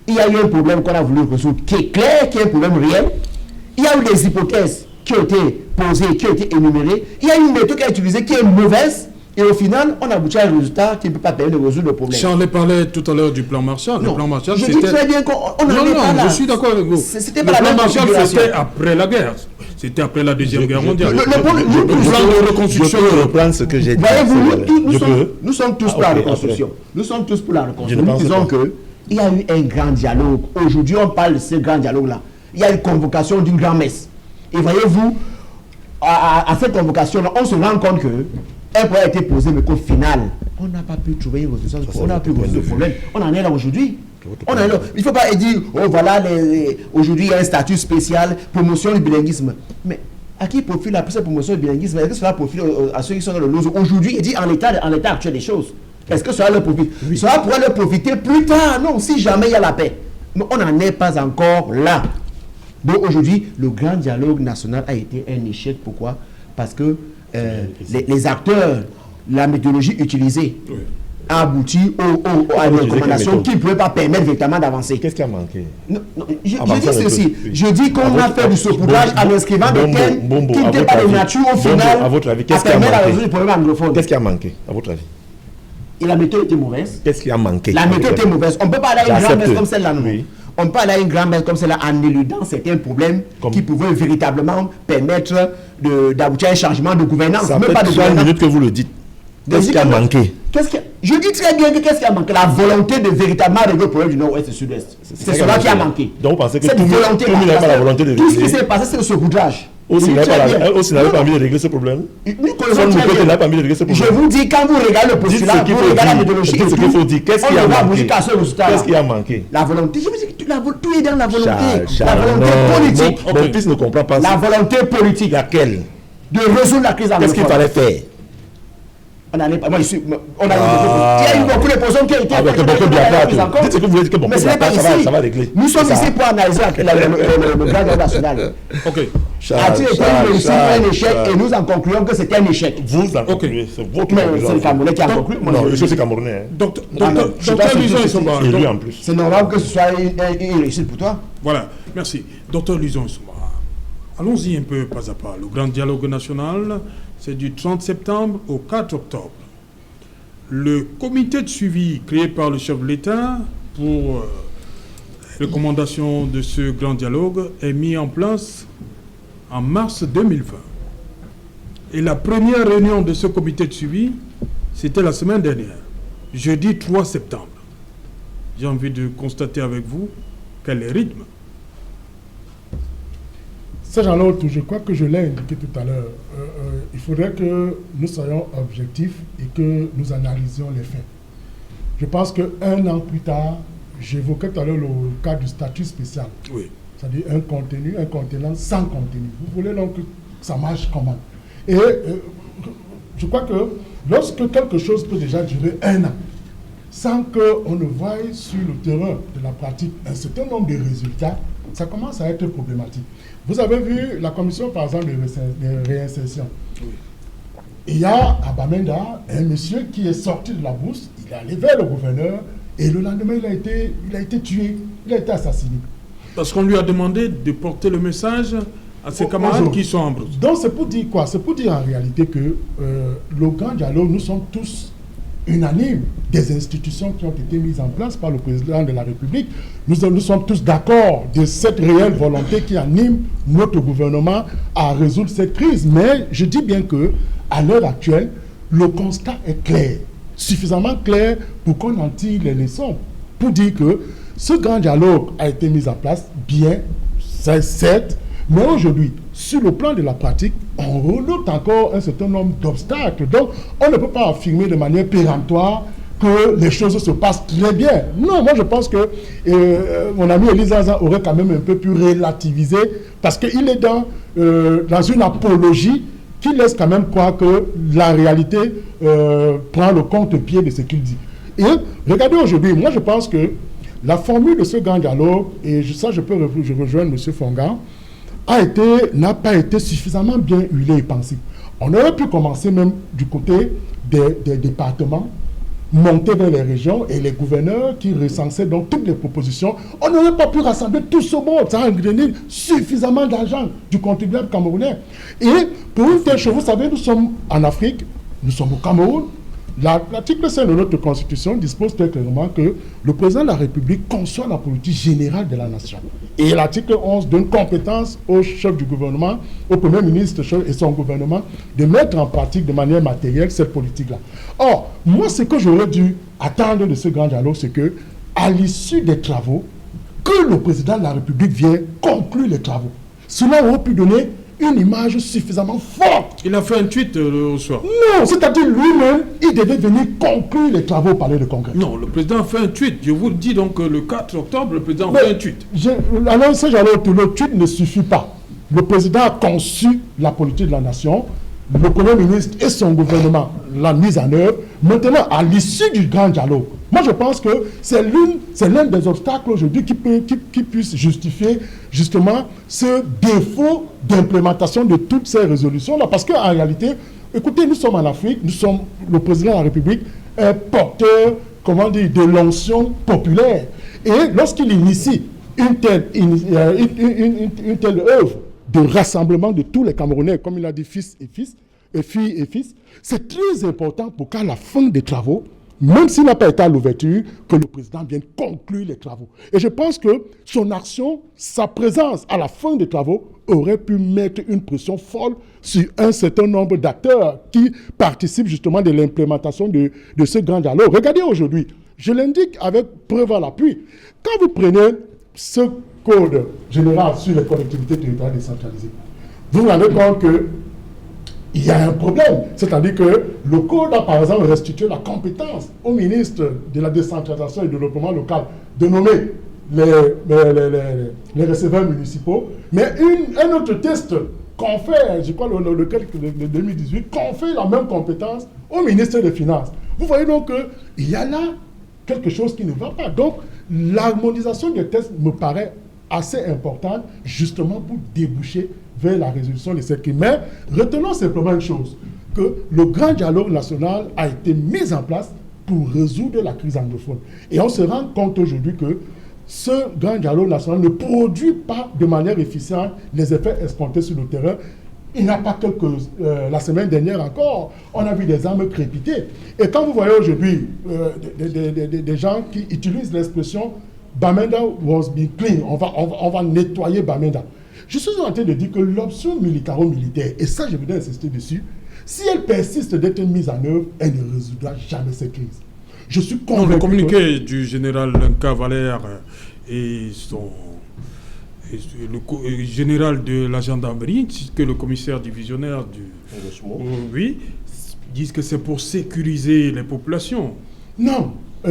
il y a eu un problème qu'on a voulu résoudre qui est clair, qui est un problème réel. Il y a eu des hypothèses qui ont été posées, qui ont été énumérées. Il y a une méthode qui a été utilisée qui est mauvaise. Et au final, on aboutit à un résultat qui ne peut pas permettre de résoudre le problème. Charles parlait tout à l'heure du plan Marshall. Non, le plan Marshall, je dis très bien qu'on n'en est pas là. Je suis d'accord avec vous. C'était Le pas la plan même Marshall, configuration. c'était après la guerre. C'était après la Deuxième Guerre mondiale. Le plan Je de reconstruction. Je peux reprendre ce que j'ai dit. Voyez-vous, nous sommes tous pour la reconstruction. Nous sommes tous pour la reconstruction. Nous disons qu'il y a eu un grand dialogue. Aujourd'hui, on parle de ce grand dialogue-là. Il y a une convocation d'une grand-messe. Et voyez-vous, à cette convocation-là, on se rend compte que un problème a été posé, mais qu'au final, on n'a pas pu trouver une résolution. On n'a pas pu résoudre le problème. On en est là aujourd'hui. Il ne faut pas dire, oh voilà, aujourd'hui il y a un statut spécial, promotion du bilinguisme. Mais à qui profite la cette promotion du bilinguisme? Est-ce que cela profite à ceux qui sont dans le NOSO aujourd'hui? Il dit en l'état actuel des choses. Est-ce que cela leur profite? Cela pourrait leur profiter plus tard, non, si jamais il y a la paix. Mais on n'en est pas encore là. Donc aujourd'hui, le grand dialogue national a été un échec. Pourquoi? Parce que les acteurs, la méthodologie utilisée a abouti à des recommandations qui ne pouvaient pas permettre véritablement d'avancer. Qu'est-ce qui a manqué? Je dis ceci. Je dis qu'on a fait du saupoudrage en inscrivant des thèmes qui n'étaient pas de nature au final à votre avis, qu'est-ce qui a permettre la manqué? résolution du problème anglophone. Qu'est-ce qui a manqué, à votre avis? Et la méthode était mauvaise. Qu'est-ce qui a manqué? La méthode était mauvaise. On ne peut pas aller à une grande messe comme celle-là, non. Oui. On peut aller à une grande messe comme celle-là en éludant certains problèmes qui pouvaient véritablement permettre d'aboutir à un changement de gouvernance. Ça même fait pas de 3 gouvernance. minutes que vous le dites. Qu'est-ce qui a manqué? Je dis très bien que qu'est-ce qui a manqué? La volonté de véritablement régler le problème du Nord-Ouest et du Sud-Est. C'est cela qui a manqué. Donc vous pensez que Cette tout le monde n'a pas la volonté de Tout ce qui régler? s'est passé, c'est le saupoudrage. Aussi n'avait pas envie de régler ce problème. Son côté n'a pas envie de régler ce problème. Je vous dis, quand vous regardez le postulat, vous regardez la méthodologie, dites ce qu'il faut dire. Qu'est-ce qui a manqué? Qu'est-ce qui a manqué? La volonté. Je vous dis, tout est dans la volonté. La Charles, volonté politique. Mon fils ne comprend pas La ça. volonté politique. Laquelle? De résoudre la crise anglophone. Qu'est-ce qu'il fallait faire? On a eu beaucoup de personnes qui ont été Dites ce que vous voulez dire que mais ce n'est pas ici. Ça va régler. Nous sommes ici pour analyser le grand dialogue national. Ok. A-t-il été une réussite ou un échec? Et nous en concluons que c'était un échec. Vous en concluez. C'est votre Mais conclusion. c'est le Camerounais qui a conclu. Non, je suis Camerounais. Docteur pas Luison sûr Nsomba. Et lui en plus. C'est normal que ce soit une réussite pour toi. Voilà, merci. Docteur Luison Nsomba, allons-y un peu pas à pas. Le grand dialogue national, c'est du 30 septembre au 4 octobre. Le comité de suivi créé par le chef de l'État pour recommandation de ce grand dialogue est mis en place en mars 2020. Et la première réunion de ce comité de suivi, c'était la semaine dernière, jeudi 3 septembre. J'ai envie de constater avec vous quel est le rythme. Serge-Alain, je crois que je l'ai indiqué tout à l'heure. Il faudrait que nous soyons objectifs et que nous analysions les faits. Je pense qu'un an plus tard, j'évoquais tout à l'heure le cas du statut spécial. Oui. C'est-à-dire un contenant sans contenu. Vous voulez donc que ça marche comment? Et je crois que lorsque quelque chose peut déjà durer un an, sans qu'on ne voie sur le terrain de la pratique un certain nombre de résultats, ça commence à être problématique. Vous avez vu la commission, par exemple, de réinsertion. Oui. Il y a à Bamenda un monsieur qui est sorti de la bourse, il est allé vers le gouverneur et le lendemain il a été tué, il a été assassiné. Parce qu'on lui a demandé de porter le message à ses camarades qui sont en brousse. Donc c'est pour dire quoi? C'est pour dire en réalité que le grand dialogue, nous sommes tous unanimes des institutions qui ont été mises en place par le président de la République. Nous sommes tous d'accord de cette réelle volonté qui anime notre gouvernement à résoudre cette crise. Mais je dis bien que à l'heure actuelle, le constat est clair, suffisamment clair pour qu'on en tire les leçons, pour dire que ce grand dialogue a été mis en place, bien, c'est certes, mais aujourd'hui, sur le plan de la pratique, on redoute encore un certain nombre d'obstacles. Donc, on ne peut pas affirmer de manière péremptoire que les choses se passent très bien. Non, moi je pense que mon ami Elisa aurait quand même un peu pu relativiser, parce qu'il est dans une apologie qui laisse quand même croire que la réalité prend le contre-pied de ce qu'il dit. Et regardez aujourd'hui, moi je pense que la formule de ce grand dialogue, et ça je peux rejoindre M. Fongan, n'a pas été suffisamment bien huilé et pensé. On aurait pu commencer même du côté des départements, monter vers les régions et les gouverneurs qui recensaient donc toutes les propositions. On n'aurait pas pu rassembler tout ce monde, ça a engrené suffisamment d'argent du contribuable camerounais. Et pour une telle chose, vous savez, nous sommes en Afrique, nous sommes au Cameroun. L'article 5 de notre Constitution dispose très clairement que le président de la République conçoit la politique générale de la nation. Et l'article 11 donne compétence au chef du gouvernement, au Premier ministre et son gouvernement, de mettre en pratique de manière matérielle cette politique-là. Or, moi, ce que j'aurais dû attendre de ce grand dialogue, c'est que, à l'issue des travaux, que le président de la République vienne conclure les travaux. Cela aurait pu donner une image suffisamment forte. Il a fait un tweet au soir. Non, c'est-à-dire lui-même, il devait venir conclure les travaux au palais de congrès. Non, le président a fait un tweet. Je vous le dis donc, le 4 octobre, le président a fait un tweet. Alors, le tweet ne suffit pas. Le président a conçu la politique de la nation. Le Premier ministre et son gouvernement l'ont mise en œuvre. Maintenant, à l'issue du grand dialogue, moi je pense que c'est l'un des obstacles aujourd'hui qui puisse justifier justement ce défaut d'implémentation de toutes ces résolutions-là. Parce qu'en réalité, écoutez, nous sommes en Afrique, le président de la République est porteur, de l'onction populaire. Et lorsqu'il initie une telle œuvre de rassemblement de tous les Camerounais, comme il a dit, fils et fils, filles et fils, c'est très important pour qu'à la fin des travaux, même s'il n'a pas été à l'ouverture, que le président vienne conclure les travaux. Et je pense que son action, sa présence à la fin des travaux, aurait pu mettre une pression folle sur un certain nombre d'acteurs qui participent justement de l'implémentation de ce grand dialogue. Regardez aujourd'hui, je l'indique avec preuve à l'appui, quand vous prenez ce code général sur les collectivités territoriales décentralisées, vous vous rendez compte qu'il y a un problème. C'est-à-dire que le code a par exemple restitué la compétence au ministre de la décentralisation et du développement local de nommer les receveurs municipaux. Mais un autre test confère, je crois le 2018, confère la même compétence au ministre des Finances. Vous voyez donc qu'il y a là quelque chose qui ne va pas. Donc l'harmonisation des tests me paraît assez importante justement pour déboucher vers la résolution de cette crise. Mais retenons simplement une chose, que le grand dialogue national a été mis en place pour résoudre la crise anglophone. Et on se rend compte aujourd'hui que ce grand dialogue national ne produit pas de manière efficiente les effets escomptés sur le terrain. Il n'y a pas la semaine dernière encore, on a vu des armes crépiter. Et quand vous voyez aujourd'hui des gens qui utilisent l'expression Bamenda was being clean, on va nettoyer Bamenda. Je suis en train de dire que l'option militaro-militaire, et ça je voudrais insister dessus, si elle persiste d'être mise en œuvre, elle ne résoudra jamais cette crise. Je suis convaincu. Le communiqué du général Lenka Valère et le général de la gendarmerie, ainsi que le commissaire divisionnaire disent que c'est pour sécuriser les populations. Non. Au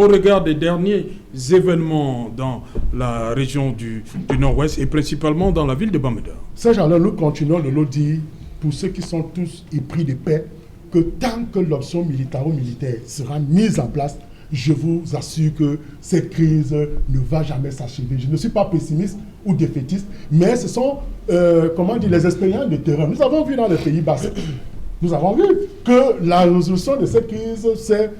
regard des derniers événements dans la région du Nord-Ouest et principalement dans la ville de Bamenda. Serge, alors nous continuons de le dire pour ceux qui sont tous épris de paix. que tant que l'option militaro-militaire sera mise en place, je vous assure que cette crise ne va jamais s'achever. Je ne suis pas pessimiste ou défaitiste, mais ce sont, les expériences de terrain. Nous avons vu dans les pays bas, nous avons vu que la résolution de cette crise s'est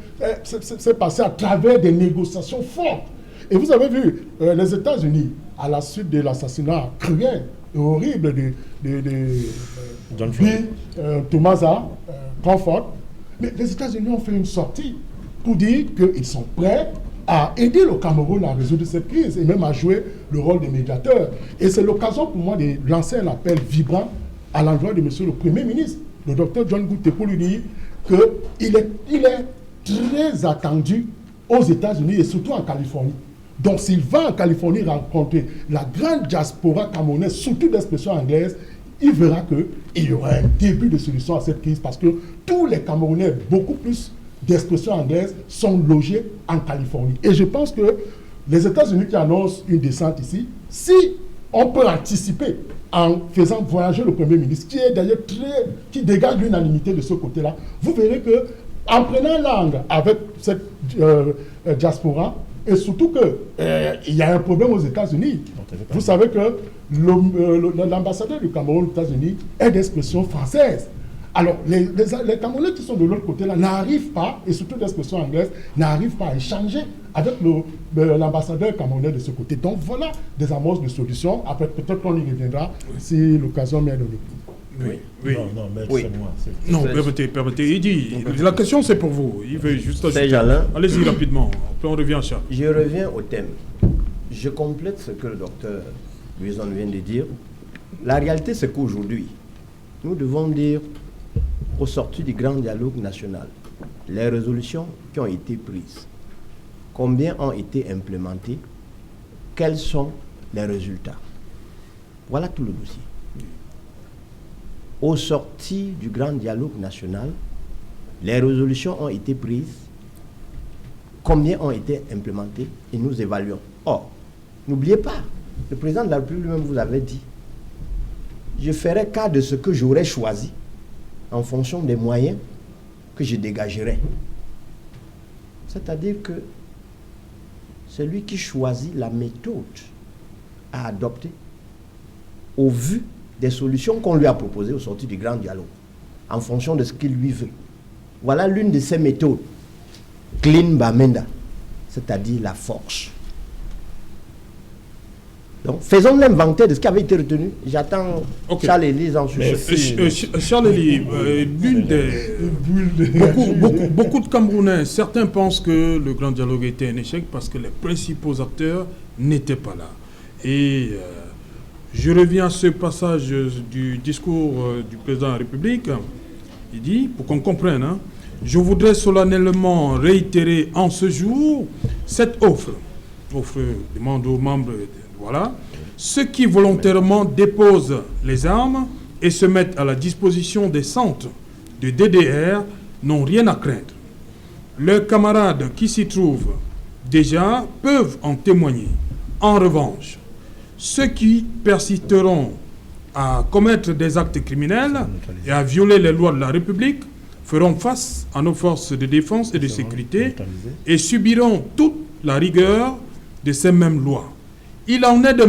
passée à travers des négociations fortes. Et vous avez vu, les États-Unis, à la suite de l'assassinat cruel et horrible de Tomasa Crawford, mais les États-Unis ont fait une sortie pour dire qu'ils sont prêts à aider le Cameroun à résoudre cette crise et même à jouer le rôle de médiateur. Et c'est l'occasion pour moi de lancer un appel vibrant à l'endroit de monsieur le Premier ministre, le docteur John Goodté, pour lui dire qu'il est très attendu aux États-Unis et surtout en Californie. Donc s'il va en Californie rencontrer la grande diaspora camerounaise, surtout d'expression anglaise, il verra qu'il y aura un début de solution à cette crise parce que tous les Camerounais, beaucoup plus d'expression anglaise, sont logés en Californie. Et je pense que les États-Unis qui annoncent une descente ici, si on peut anticiper en faisant voyager le Premier ministre, qui est d'ailleurs qui dégage l'unanimité de ce côté-là, vous verrez que en prenant langue avec cette diaspora, et surtout qu'il y a un problème aux États-Unis. Vous savez que l'ambassadeur du Cameroun aux États-Unis est d'expression française. Alors, les Camerounais qui sont de l'autre côté-là n'arrivent pas, et surtout d'expression anglaise, n'arrivent pas à échanger avec l'ambassadeur camerounais de ce côté. Donc, voilà des amorces de solutions. Après, peut-être qu'on y reviendra si l'occasion m'est donnée. Oui. Non, mais oui. c'est moi. Non, permettez. Il dit, la question c'est pour vous. Il veut juste ajouter. Allez-y rapidement. Après on revient à ça. Je reviens au thème. Je complète ce que le docteur Luison vient de dire. La réalité, c'est qu'aujourd'hui, nous devons dire, au sortir du grand dialogue national, les résolutions qui ont été prises, combien ont été implémentées, quels sont les résultats. Voilà tout le dossier. Au sortir du grand dialogue national, les résolutions ont été prises, combien ont été implémentées et nous évaluons. Or, n'oubliez pas, le président de la République lui-même vous avait dit, je ferai cas de ce que j'aurais choisi en fonction des moyens que je dégagerai. C'est-à-dire que celui qui choisit la méthode à adopter au vu des solutions qu'on lui a proposées au sortir du grand dialogue, en fonction de ce qu'il lui veut. Voilà l'une de ces méthodes, Clean Bamenda, c'est-à-dire la force. Donc, faisons l'inventaire de ce qui avait été retenu. J'attends Charles Élise en sujet. Charles Élise, beaucoup de Camerounais, certains pensent que le grand dialogue était un échec parce que les principaux acteurs n'étaient pas là. Et je reviens à ce passage du discours du président de la République. Il dit, pour qu'on comprenne, je voudrais solennellement réitérer en ce jour cette offre demande aux membres, voilà, ceux qui volontairement déposent les armes et se mettent à la disposition des centres de DDR n'ont rien à craindre. Leurs camarades qui s'y trouvent déjà peuvent en témoigner. En revanche, ceux qui persisteront à commettre des actes criminels et à violer les lois de la République feront face à nos forces de défense et de sécurité et subiront toute la rigueur de ces mêmes lois. Il en est de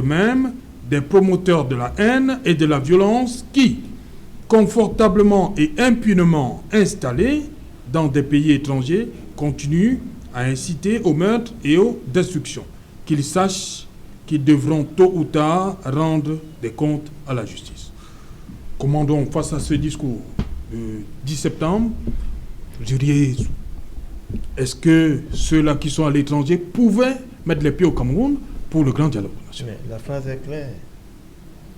même des promoteurs de la haine et de la violence qui, confortablement et impunément installés dans des pays étrangers, continuent à inciter au meurtre et aux destructions. Qu'ils sachent qu'ils devront tôt ou tard rendre des comptes à la justice. Comment donc, face à ce discours du 10 septembre, je dirais, est-ce que ceux-là qui sont à l'étranger pouvaient mettre les pieds au Cameroun pour le grand dialogue national? Mais la phrase est claire.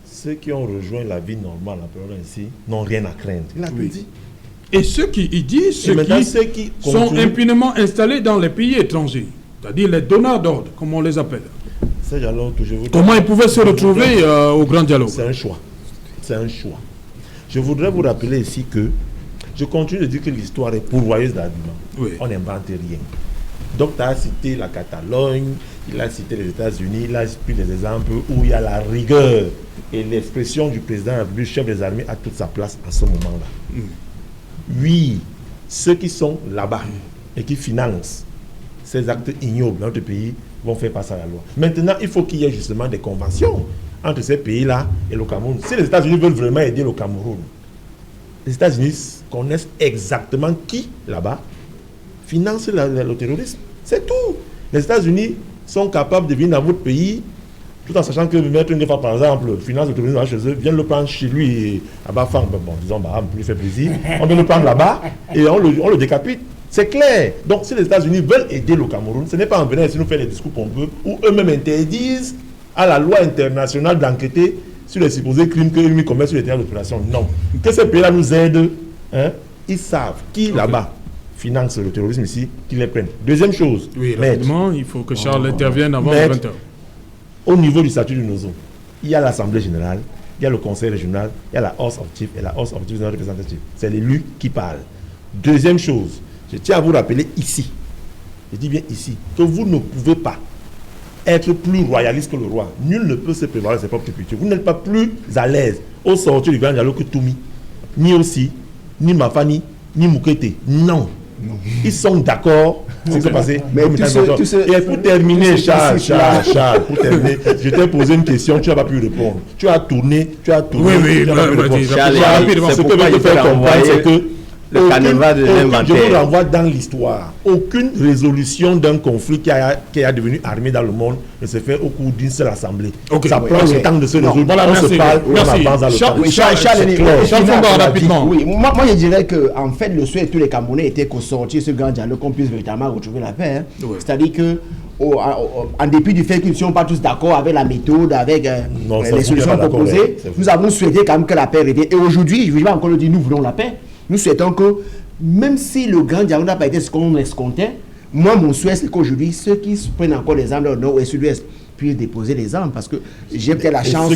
Ceux qui ont rejoint la vie normale, appelons ainsi, n'ont rien à craindre. Il a tout dit. Et ceux qui sont impunément installés dans les pays étrangers, c'est-à-dire les donneurs d'ordre, comme on les appelle. Comment ils pouvaient se retrouver au grand dialogue? C'est un choix. C'est un choix. Je voudrais vous rappeler ici que je continue de dire que l'histoire est pourvoyeuse d'arguments. Oui. On n'invente rien. Donc, tu as cité la Catalogne, il a cité les États-Unis, il a pris des exemples où il y a la rigueur et l'expression du président de la République, chef des armées, a toute sa place à ce moment-là. Oui, ceux qui sont là-bas et qui financent ces actes ignobles dans notre pays vont faire passer à la loi. Maintenant, il faut qu'il y ait justement des conventions entre ces pays-là et le Cameroun. Si les États-Unis veulent vraiment aider le Cameroun, les États-Unis connaissent exactement qui, là-bas, finance le terrorisme. C'est tout. Les États-Unis sont capables de venir dans votre pays, tout en sachant que Maître Ngefa, par exemple, finance le terrorisme chez eux, vient le prendre chez lui à Bafang, bon, disons, Baham, pour lui faire plaisir. On vient le prendre là-bas et on le décapite. C'est clair. Donc, si les États-Unis veulent aider le Cameroun, ce n'est pas en venant ici nous faire les discours pompeux où eux-mêmes interdisent à la loi internationale d'enquêter sur les supposés crimes qu'ils commettent sur les terrains d'opération. Non. Que ces pays-là nous aident, hein, ils savent qui là-bas finance le terrorisme ici, qu'ils les prennent. Deuxième chose, oui, rapidement, il faut que Charles intervienne avant Maître, 20h. Au niveau du statut du NOZO, il y a l'Assemblée générale, il y a le Conseil régional, il y a la House of Chiefs et la House of Chiefs représentative. C'est l'élu qui parle. Deuxième chose, je tiens à vous rappeler ici, je dis bien ici, que vous ne pouvez pas être plus royaliste que le roi. Nul ne peut se prévaloir de ses propres cultures. Vous n'êtes pas plus à l'aise au sortir du grand dialogue que Toumi, ni aussi, ni Mafani, ni Moukete. Non. Ils sont d'accord. C'est ce qui s'est passé. Mais et pour terminer, Charles, pour terminer, je t'ai posé une question, tu n'as pas pu répondre. Tu as tourné. Oui, tu n'as pas pu répondre. Charles, Ce que je veux te faire comprendre, c'est que le carnaval de l'inventaire. Je vous renvoie dans l'histoire. Aucune résolution d'un conflit qui a devenu armé dans le monde ne se fait au cours d'une seule assemblée. Ça prend le temps de se résoudre. Voilà, on merci. se parle, on avance dans le temps. Charles, rapidement. Oui, moi je dirais que en fait le souhait de tous les Camerounais était qu'au sortir ce grand dialogue qu'on puisse véritablement retrouver la paix. Hein. Oui. C'est-à-dire que en dépit du fait qu'ils ne sont pas tous d'accord avec la méthode, avec les solutions proposées, nous avons souhaité quand même que la paix revienne. Et aujourd'hui, je ne vais pas encore le dire, nous voulons la paix. Nous souhaitons que, même si le grand dialogue n'a pas été ce qu'on escomptait, moi, mon souhait, c'est qu'aujourd'hui, ceux qui prennent encore les armes au nord et sud-ouest puissent déposer les armes. Parce que j'ai peut-être la chance,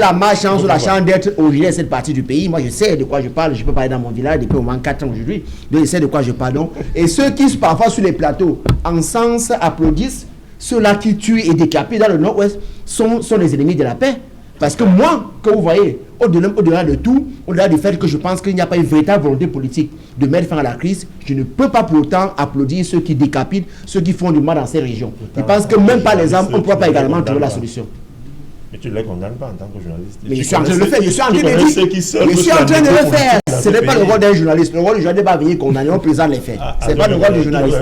la malchance ou la chance d'être originaire de cette partie du pays. Moi, je sais de quoi je parle. Je peux parler dans mon village depuis au moins 4 ans aujourd'hui. Donc, je sais de quoi je parle. Donc. Et ceux qui, parfois, sur les plateaux, en sens, applaudissent, ceux-là qui tuent et décapitent dans le nord-ouest sont les ennemis de la paix. Parce que moi, que vous voyez, au-delà de tout, au-delà du fait que je pense qu'il n'y a pas une véritable volonté politique de mettre fin à la crise, je ne peux pas pour autant applaudir ceux qui décapitent, ceux qui font du mal dans ces régions. Je pense que même pas les armes, on ne pourra pas également trouver la solution. Mais tu ne les condamnes pas en tant que journaliste. Mais je suis en train de le faire, je suis en train de le faire. Ce n'est pas le rôle d'un journaliste. Le rôle du journaliste n'est pas venir condamner, on présente les faits. Ce n'est pas le rôle du journaliste.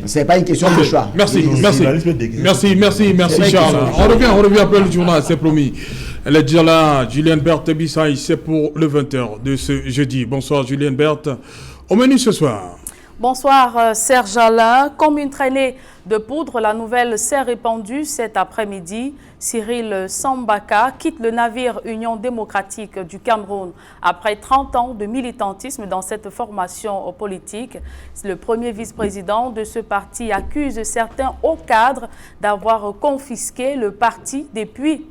Ce n'est pas une question de choix. Merci Charles. On revient après le journal, c'est promis. Elle est déjà là, Julienne Berthe Bissaï, c'est pour le 20h de ce jeudi. Bonsoir Julienne Berthe. Au menu ce soir. Bonsoir Serge Alain. Comme une traînée de poudre, la nouvelle s'est répandue cet après-midi. Cyril Sambaka quitte le navire Union démocratique du Cameroun après 30 ans de militantisme dans cette formation politique. Le premier vice-président de ce parti accuse certains hauts cadres d'avoir confisqué le parti depuis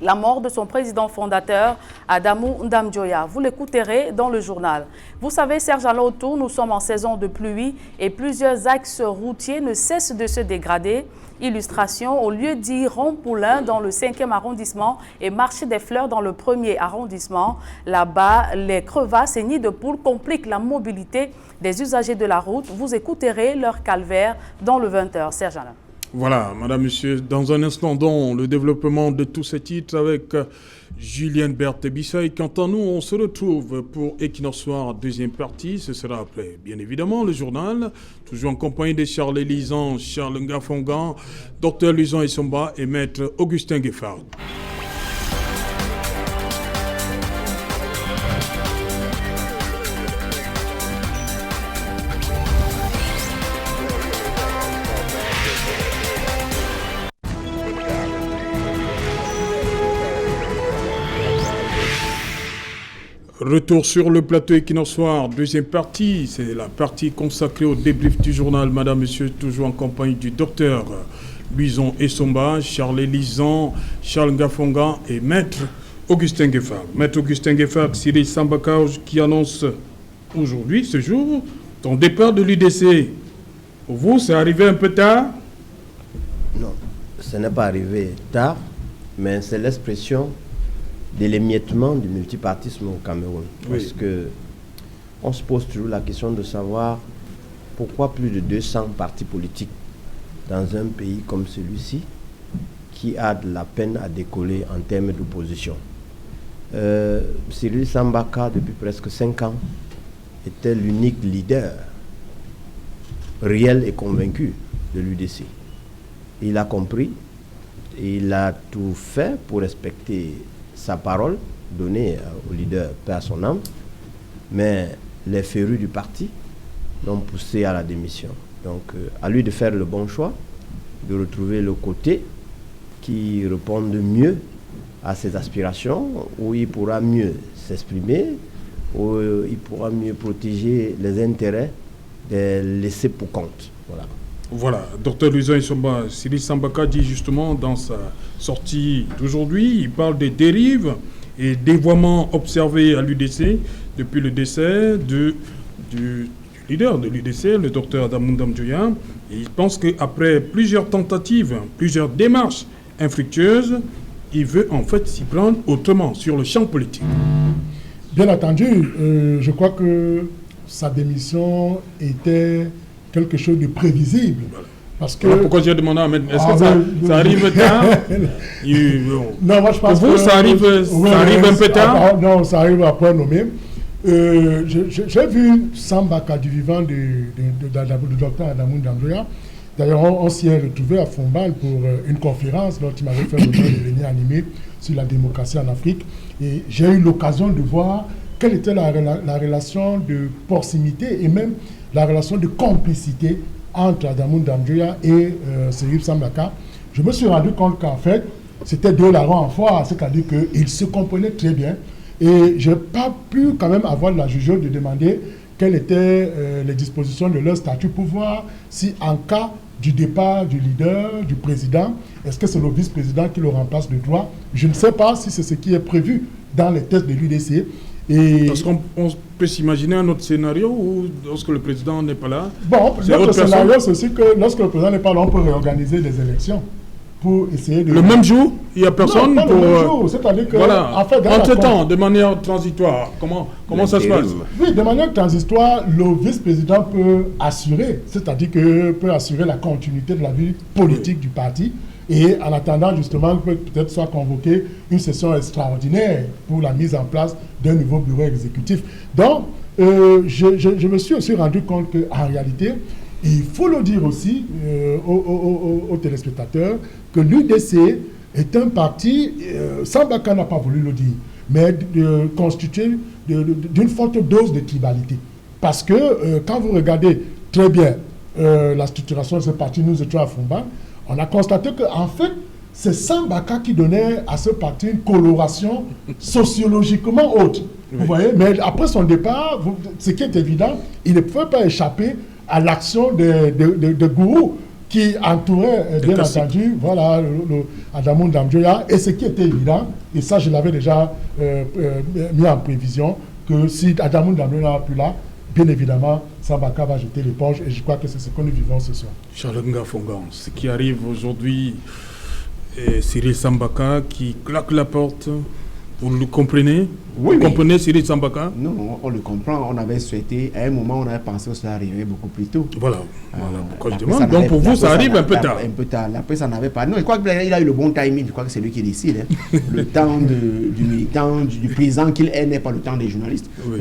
la mort de son président fondateur, Adamou Ndamdjoya. Vous l'écouterez dans le journal. Vous savez, Serge Alain, autour, nous sommes en saison de pluie et plusieurs axes routiers ne cessent de se dégrader. Illustration, au lieu dit Rond-Poulain dans le 5e arrondissement et Marché des Fleurs dans le 1er arrondissement. Là-bas, les crevasses et nids de poules compliquent la mobilité des usagers de la route. Vous écouterez leur calvaire dans le 20h. Serge Alain. Voilà, madame, monsieur, dans un instant, donc, le développement de tous ces titres avec Julienne Berthe Bissaï. Quant à nous, on se retrouve pour Equinox Soir, deuxième partie. Ce sera après, bien évidemment, le journal. Toujours en compagnie de Charles Lisan, Charles Ngafongan, Dr Luisan Essomba et Maître Augustin Gueffard. Retour sur le plateau Equinox Soir, deuxième partie, c'est la partie consacrée au débrief du journal. Madame, monsieur, toujours en compagnie du docteur Luisan Essomba, Charles Lisan, Charles Ngafonga et Maître Augustin Gueffard. Maître Augustin Gueffard, Cyril Sambaka qui annonce aujourd'hui, ce jour, ton départ de l'UDC. Pour vous, c'est arrivé un peu tard? Non, ce n'est pas arrivé tard, mais c'est l'expression de l'émiettement du multipartisme au Cameroun. Oui. Parce que on se pose toujours la question de savoir pourquoi plus de 200 partis politiques dans un pays comme celui-ci qui a de la peine à décoller en termes d'opposition. Cyril Sambaka, depuis presque 5 ans, était l'unique leader réel et convaincu de l'UDC. Il a compris, il a tout fait pour respecter sa parole donnée au leader, paix à son âme, mais les férus du parti l'ont poussé à la démission. Donc, à lui de faire le bon choix, de retrouver le côté qui réponde mieux à ses aspirations, où il pourra mieux s'exprimer, où il pourra mieux protéger les intérêts des laissés pour compte. Voilà. Voilà, Dr Louison Issomba, Cyril Sambaka dit justement dans sa sortie d'aujourd'hui, il parle des dérives et dévoiements observés à l'UDC depuis le décès du leader de l'UDC, le docteur Adamu Ndamdjoya. Il pense qu'après plusieurs tentatives, plusieurs démarches infructueuses, il veut en fait s'y prendre autrement sur le champ politique. Bien entendu, je crois que sa démission était quelque chose de prévisible. Parce que... Voilà pourquoi j'ai demandé à Ahmed, est-ce que ça arrive tard? Non, moi je pense pour vous, ça arrive un peu tard? Non, ça arrive après nommé. J'ai vu Sambaka du vivant du docteur Adamu Ndamdjoya. D'ailleurs, on s'y est retrouvé à Fombal pour une conférence dont il m'avait fait l'honneur de venir animer sur la démocratie en Afrique. Et j'ai eu l'occasion de voir quelle était la relation de proximité et même la relation de complicité entre Adamu Ndamdjoya et Cyril Sambaka. Je me suis rendu compte qu'en fait, c'était deux larrons en foire, c'est-à-dire qu'ils se comprenaient très bien. Et je n'ai pas pu quand même avoir la jugeote de demander quelles étaient les dispositions de leur statut pour voir si en cas du départ du leader, du président, est-ce que c'est le vice-président qui le remplace de droit? Je ne sais pas si c'est ce qui est prévu dans les tests de l'UDC. Parce qu'on peut s'imaginer un autre scénario où lorsque le président n'est pas là... Bon, l'autre scénario, c'est aussi que lorsque le président n'est pas là, on peut réorganiser les élections pour essayer de... Le même jour, il n'y a personne non, pas pour... le même jour, c'est-à-dire que... Voilà, en fait, entre-temps, de manière transitoire, comment ça se passe? Oui, de manière transitoire, le vice-président peut assurer, c'est-à-dire que peut assurer la continuité de la vie politique du parti. Et en attendant, justement, peut-être soit convoquer une session extraordinaire pour la mise en place d'un nouveau bureau exécutif. Donc, je me suis aussi rendu compte qu'en réalité, il faut le dire aussi aux téléspectateurs, que l'UDC est un parti, Sambaka n'a pas voulu le dire, mais constitué d'une forte dose de tribalité. Parce que quand vous regardez très bien la structuration de ce parti, nous étions à Fumba, on a constaté qu'en fait, c'est Sambaka qui donnait à ce parti une coloration sociologiquement haute. Oui. Vous voyez, mais après son départ, ce qui est évident, il ne pouvait pas échapper à l'action de gourous qui entouraient, bien entendu, voilà, Adamu Ndamdjoya. Et ce qui était évident, et ça je l'avais déjà mis en prévision, que si Adamu Ndamdjoya n'est plus là, bien évidemment, Sambaka va jeter l'éponge et je crois que c'est ce que nous vivons ce soir. Charles Ngafongan, ce qui arrive aujourd'hui, Cyril Sambaka qui claque la porte, vous le comprenez? Oui, vous comprenez Cyril Sambaka? Non, on le comprend. On avait souhaité, à un moment, on avait pensé que cela arrivait beaucoup plus tôt. Voilà. Pourquoi je demande. Donc pour vous, ça arrive un peu tard. Un peu tard. Après, ça n'avait pas. Non, je crois qu'il a eu le bon timing. Je crois que c'est lui qui décide. Hein. Le temps du militant, du président qu'il est, n'est pas le temps des journalistes. Oui.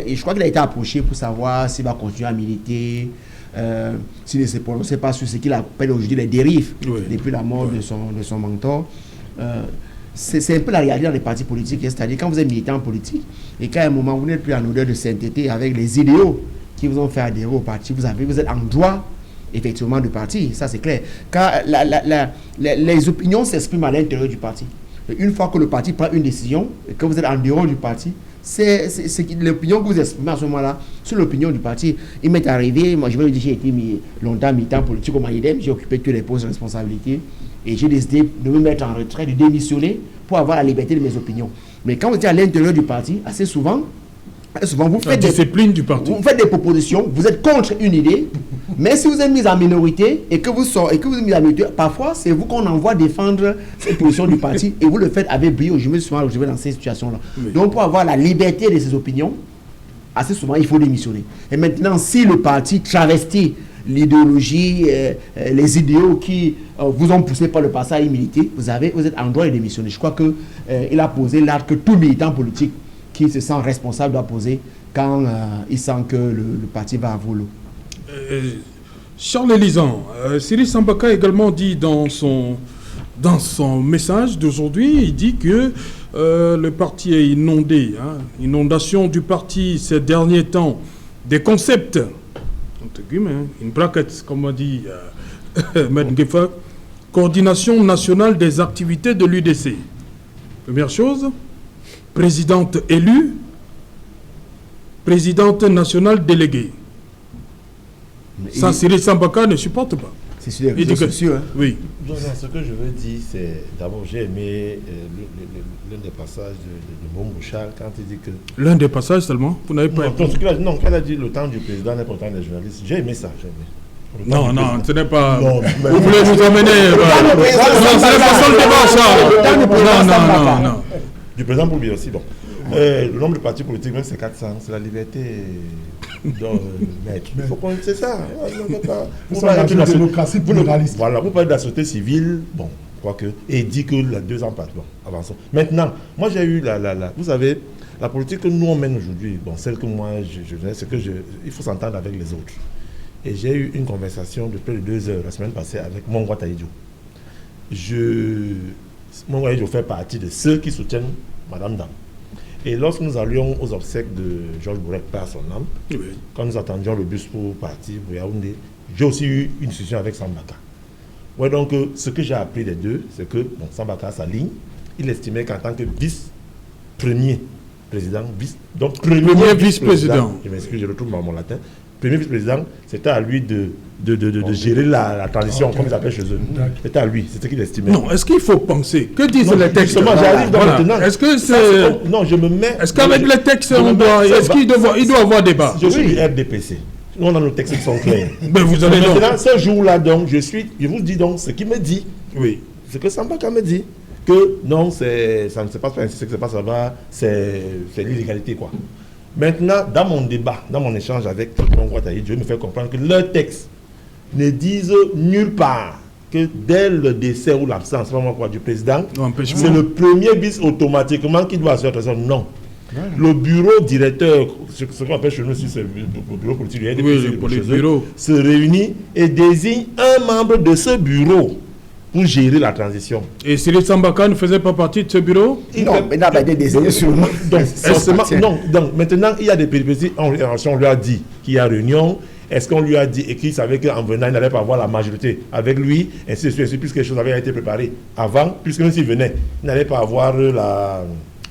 Et je crois qu'il a été approché pour savoir s'il va continuer à militer. S'il ne se prononçait pas sur ce qu'il appelle aujourd'hui les dérives, depuis la mort de son mentor. C'est un peu la réalité dans les partis politiques, c'est-à-dire quand vous êtes militant politique et qu'à un moment vous n'êtes plus en odeur de sainteté avec les idéaux qui vous ont fait adhérer au parti, vous êtes en droit effectivement de parti, ça c'est clair. Car les opinions s'expriment à l'intérieur du parti. Et une fois que le parti prend une décision et que vous êtes en dehors du parti, c'est l'opinion que vous exprimez à ce moment-là, c'est l'opinion du parti. Il m'est arrivé, moi je vais le dire, j'ai été longtemps militant politique au Maïdem, j'ai occupé tous les postes de responsabilité. Et j'ai décidé de me mettre en retrait, de démissionner pour avoir la liberté de mes opinions. Mais quand vous êtes à l'intérieur du parti, assez souvent vous faites discipline du parti. Vous faites des propositions, vous êtes contre une idée, Mais si vous êtes mis en minorité et que vous êtes mis en minorité, parfois c'est vous qu'on envoie défendre cette position du parti et vous le faites avec brio. Je me suis souvent retrouvé dans ces situations-là. Oui. Donc pour avoir la liberté de ses opinions, assez souvent il faut démissionner. Et maintenant, si le parti travestit l'idéologie, les idéaux qui vous ont poussé par le passé à y militer, vous êtes en droit de démissionner. Je crois qu'il a posé l'acte que tout militant politique qui se sent responsable doit poser quand il sent que le parti va à volo. Charles Elisan, Cyril Sambaka a également dit dans son message d'aujourd'hui, il dit que le parti est inondé. Inondation du parti ces derniers temps. Des concepts, entre guillemets, une braquette, comme on dit Maître Gefa, coordination nationale des activités de l'UDC. Première chose, présidente élue, présidente nationale déléguée. Ça, Cyril Sambaka ne supporte pas. C'est sur les réseaux sociaux. Oui. Non, ce que je veux dire, c'est d'abord, j'ai aimé l'un des passages de Mbongo Charles quand il dit que... L'un des passages seulement? Vous n'avez pas... Non, quand il a dit le temps du président n'est pas le temps des journalistes, j'ai aimé ça. Non, ce n'est pas... Non, vous voulez nous emmener... Non, ce n'est pas ça le débat, Charles. Non. Du président pour lui aussi, bon. Le nombre de partis politiques, même c'est 400, c'est la liberté maître. Il faut qu'on... C'est ça. Vous parlez de la démocratie pluraliste. Voilà, vous parlez de la société civile, bon, quoique, et dit que les 2 ans passent. Bon, avançons. Maintenant, moi j'ai eu vous savez, la politique que nous on mène aujourd'hui, bon, celle que moi je connais, c'est que il faut s'entendre avec les autres. Et j'ai eu une conversation de près de 2 heures la semaine passée avec Mongwa Taïdjo. Mongwa Taïdjo fait partie de ceux qui soutiennent Madame Dam. Et lorsque nous allions aux obsèques de Georges Bourek, par son âme, oui. Quand nous attendions le bus pour partir pour Yaoundé, j'ai aussi eu une discussion avec Sambaka. Ouais, donc, ce que j'ai appris des deux, c'est que Sambaka a sa ligne. Il estimait qu'en tant que vice-premier président, donc premier vice-président, je m'excuse, je retrouve mon latin, premier vice-président, c'était à lui de gérer la transition, comme ils appellent chez eux. C'était à lui, c'est ce qu'il estimait. Non, est-ce qu'il faut penser? Que disent les textes? J'arrive maintenant. Est-ce que c'est... Non, je me mets... Est-ce qu'avec les textes, est-ce qu'il doit avoir débat? Je suis du RDPC. Nous, on a nos textes qui sont clairs. Mais vous avez maintenant, ce jour-là, donc, je vous dis donc ce qu'il me dit. Oui. Ce que Sambaka me dit. Que non, ça ne se passe pas ainsi, ce qui se passe là-bas, c'est l'illégalité, quoi. Maintenant, dans mon débat, dans mon échange avec Mongwa Taïdjo, je me fais comprendre que leurs textes ne disent nulle part que dès le décès ou l'absence du président, c'est le premier bis automatiquement qui doit assurer la trésor. Non. Le bureau directeur, ce qu'on appelle chez nous aussi, c'est le bureau politique du RDPC, se réunit et désigne un membre de ce bureau pour gérer la transition. Et Cyril Sambaka ne faisait pas partie de ce bureau? Non, mais il n'a pas été désigné sur le donc, maintenant, il y a des péripéties. On lui a dit qu'il y a réunion. Est-ce qu'on lui a dit et qu'il savait qu'en venant, il n'allait pas avoir la majorité avec lui, ainsi de suite, puisque les choses avaient été préparées avant, puisque même s'il venait, il n'allait pas avoir la...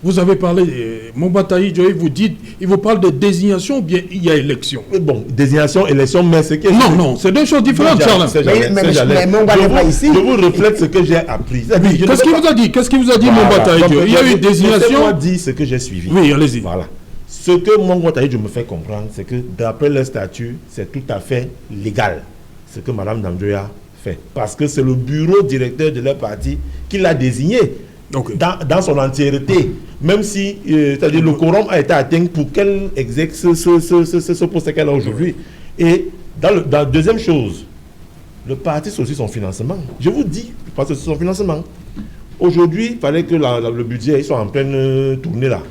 Vous avez parlé, Mongwa Taïdjo, il vous parle de désignation ou bien il y a élection? Bon, désignation, élection, mais c'est que... Non, c'est deux choses différentes, Charles. Mais Mongwa n'est pas ici. Je vous reflète ce que j'ai appris. Qu'est-ce qu'il vous a dit, Mongwa Taïdjo? Il y a eu désignation. Laissez-moi dire ce que j'ai suivi. Oui, allez-y. Voilà. Ce que Mongwa Taïdjo me fait comprendre, c'est que d'après leur statut, c'est tout à fait légal, ce que Mme Damjoya fait. Parce que c'est le bureau directeur de leur parti qui l'a désigné. Okay. Dans son entièreté, même si c'est-à-dire le quorum a été atteint pour qu'elle exerce ce poste qu'elle a aujourd'hui. Et dans deuxième chose, le parti c'est aussi son financement. Je vous dis, parce que c'est son financement. Aujourd'hui, il fallait que le budget soit en pleine tournée là.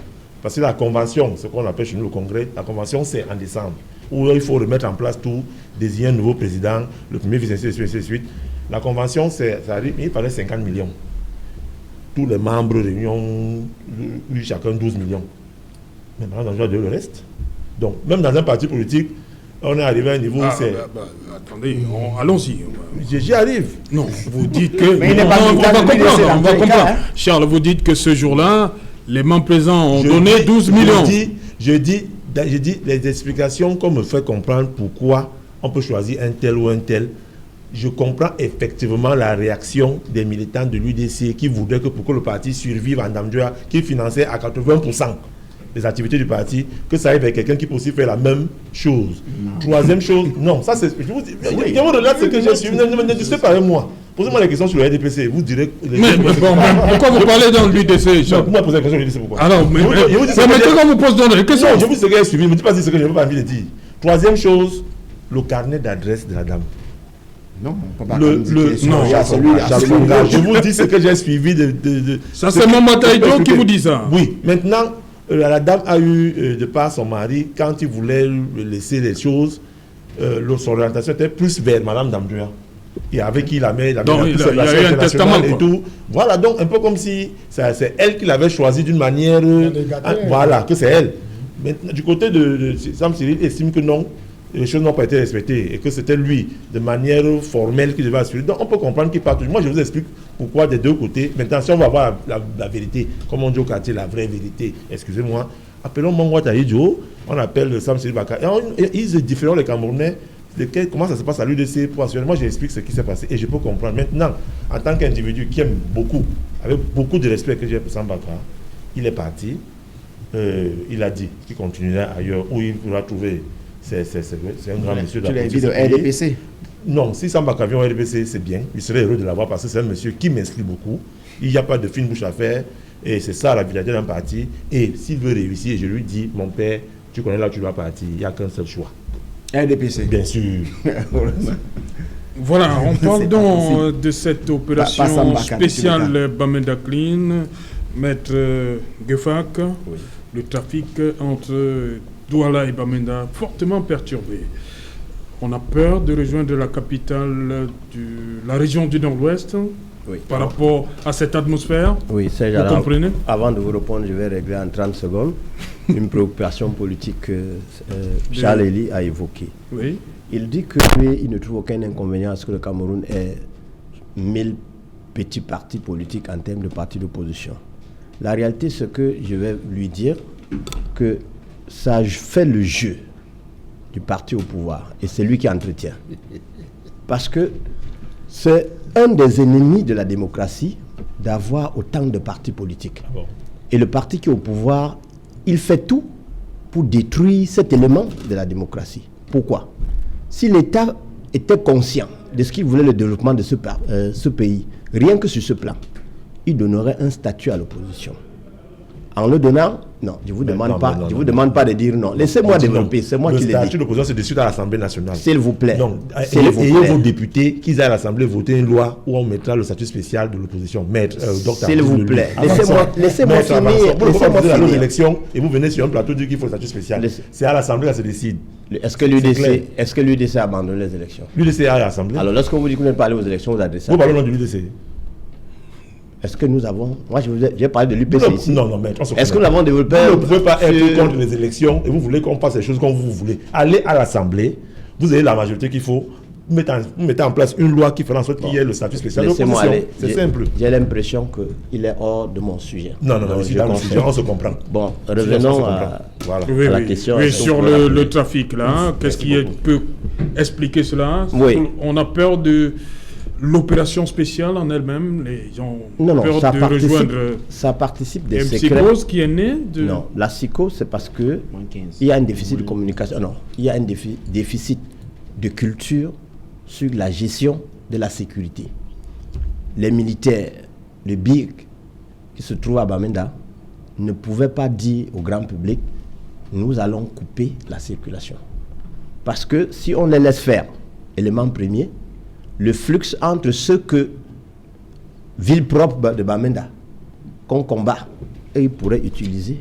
Parce que la convention, ce qu'on appelle chez nous le congrès, la convention c'est en décembre, où il faut remettre en place tout, désigner un nouveau président, le premier vice, ainsi de suite. La convention, ça arrive, il fallait 50 millions. Tous les membres réunion, chacun 12 millions. Mais maintenant, on a le reste. Donc, même dans un parti politique, on est arrivé à un niveau où c'est... attendez, allons-y. J'y arrive. Non, vous dites que... Mais on va comprendre. Charles, vous dites que ce jour-là, les membres présents ont donné 12 millions. Je dis les explications qu'on me fait comprendre pourquoi on peut choisir un tel ou un tel. Je comprends effectivement la réaction des militants de l'UDC qui voudraient que pour que le parti survive en Damjoya, qui finançait à 80%, les activités du parti, que ça arrive avec quelqu'un qui peut aussi faire la même chose. Troisième chose, non, ça c'est... Je vous dis, il y a un relate ce que j'ai suivi, ne discutez pas avec moi. Posez-moi la question sur le RDPC, vous direz... Pourquoi vous parlez dans l'UDC? Non, vous m'avez posé la question, je dis c'est pourquoi. Alors, mais maintenant qu'on vous pose dans les questions. Non, je vous dis ce que j'ai suivi, ne me dites pas ce que je n'ai pas envie de dire. Troisième chose, le carnet d'adresse de la dame. Non, on peut pas non, je vous dis ce que j'ai suivi de ça, c'est mon Mataïdo qui vous dit ça. Oui, maintenant, la dame a eu, de par son mari, quand il voulait laisser les choses, son orientation était plus vers Madame Damdouya. Et avec qui il a mis il y a eu un testament et tout. Voilà, donc un peu comme si c'est elle qui l'avait choisi d'une manière. Voilà, que c'est elle. Maintenant, du côté de Sam Cyril, estime que non, les choses n'ont pas été respectées et que c'était lui, de manière formelle, qui devait assurer. Donc on peut comprendre qu'il part. Moi, je vous explique pourquoi des deux côtés. Maintenant, si on va voir la vérité, comme on dit au quartier, la vraie vérité, excusez-moi, appelons Mangwa Taïdjo, on appelle Sam Cyril Baka. Et ils sont différents, les Camerounais. Comment ça se passe à l'UDC pour assurer. Moi, j'explique ce qui s'est passé et je peux comprendre. Maintenant, en tant qu'individu qui aime beaucoup, avec beaucoup de respect que j'ai pour Sam Baka, il est parti. Il a dit qu'il continuerait ailleurs où il pourra trouver. C'est un grand monsieur de la politique. Tu l'as dit de RDPC? Non, si Sam Baka vient au RDPC, c'est bien. Il serait heureux de l'avoir parce que c'est un monsieur qui m'inspire beaucoup. Il n'y a pas de fine bouche à faire. Et c'est ça la vitalité d'un parti. Et s'il veut réussir, je lui dis, mon père, tu connais là où tu dois partir. Il n'y a qu'un seul choix. RDPC. Bien sûr. Voilà, on parle donc de cette opération spéciale Bamenda Clean, Maître Gefak, oui. Le trafic entre Douala et Bamenda fortement perturbé. On a peur de rejoindre la capitale de la région du Nord-Ouest, oui. Par rapport à cette atmosphère. Oui, c'est vous comprenez? Avant de vous répondre, je vais régler en 30 secondes une préoccupation politique que Charles Eli a évoquée. Oui. Il dit que lui, il ne trouve aucun inconvénient à ce que le Cameroun ait 1000 petits partis politiques en termes de partis d'opposition. La réalité, c'est que je vais lui dire que ça fait le jeu du parti au pouvoir et c'est lui qui entretient. Parce que c'est un des ennemis de la démocratie d'avoir autant de partis politiques. Ah bon. Et le parti qui est au pouvoir, il fait tout pour détruire cet élément de la démocratie. Pourquoi? Si l'État était conscient de ce qu'il voulait le développement de ce pays, rien que sur ce plan, il donnerait un statut à l'opposition. En le donnant, non, je ne vous demande pas de dire non. Laissez-moi développer, c'est moi qui l'ai dit. Le statut d'opposition se discute à l'Assemblée nationale. S'il vous plaît. Donc, ayez vos députés qu'ils aillent à l'Assemblée voter une loi où on mettra le statut spécial de l'opposition. S'il vous plaît, laissez-moi finir. Vous ne pouvez pas aller aux élections et vous venez sur un plateau dire qu'il faut le statut spécial. C'est à l'Assemblée que ça se décide. Est-ce que l'UDC a abandonné les élections? L'UDC est à l'Assemblée. Alors, lorsque vous dites que vous n'êtes pas allé aux élections, vous adressez. Vous parlez au nom de l'UDC. Est-ce que nous avons... Moi, j'ai parlé de l'UPC ici. Non, mais... Est-ce que nous avons développé... Vous ne pouvez pas être contre les élections et vous voulez qu'on fasse les choses comme vous voulez. Allez à l'Assemblée, vous avez la majorité qu'il faut, vous mettez en place une loi qui fera en sorte qu'il y ait le statut spécial de l'opposition. C'est simple. J'ai l'impression qu'il est hors de mon sujet. Non, ici, dans le sujet, on se comprend. Bon, revenons à la question. Oui, sur le trafic, là, qu'est-ce qui peut expliquer cela? Oui. On a peur de... L'opération spéciale en elle-même, les gens ont peur de rejoindre. Ça participe des secrets. Une psychose qui est née de... Non, la psychose, c'est parce que il y a un déficit de communication. Non, il y a un déficit de culture sur la gestion de la sécurité. Les militaires, le BIG, qui se trouve à Bamenda, ne pouvaient pas dire au grand public, nous allons couper la circulation. Parce que si on les laisse faire, élément premier, le flux entre ceux que ville propre de Bamenda qu'on combat, et ils pourraient utiliser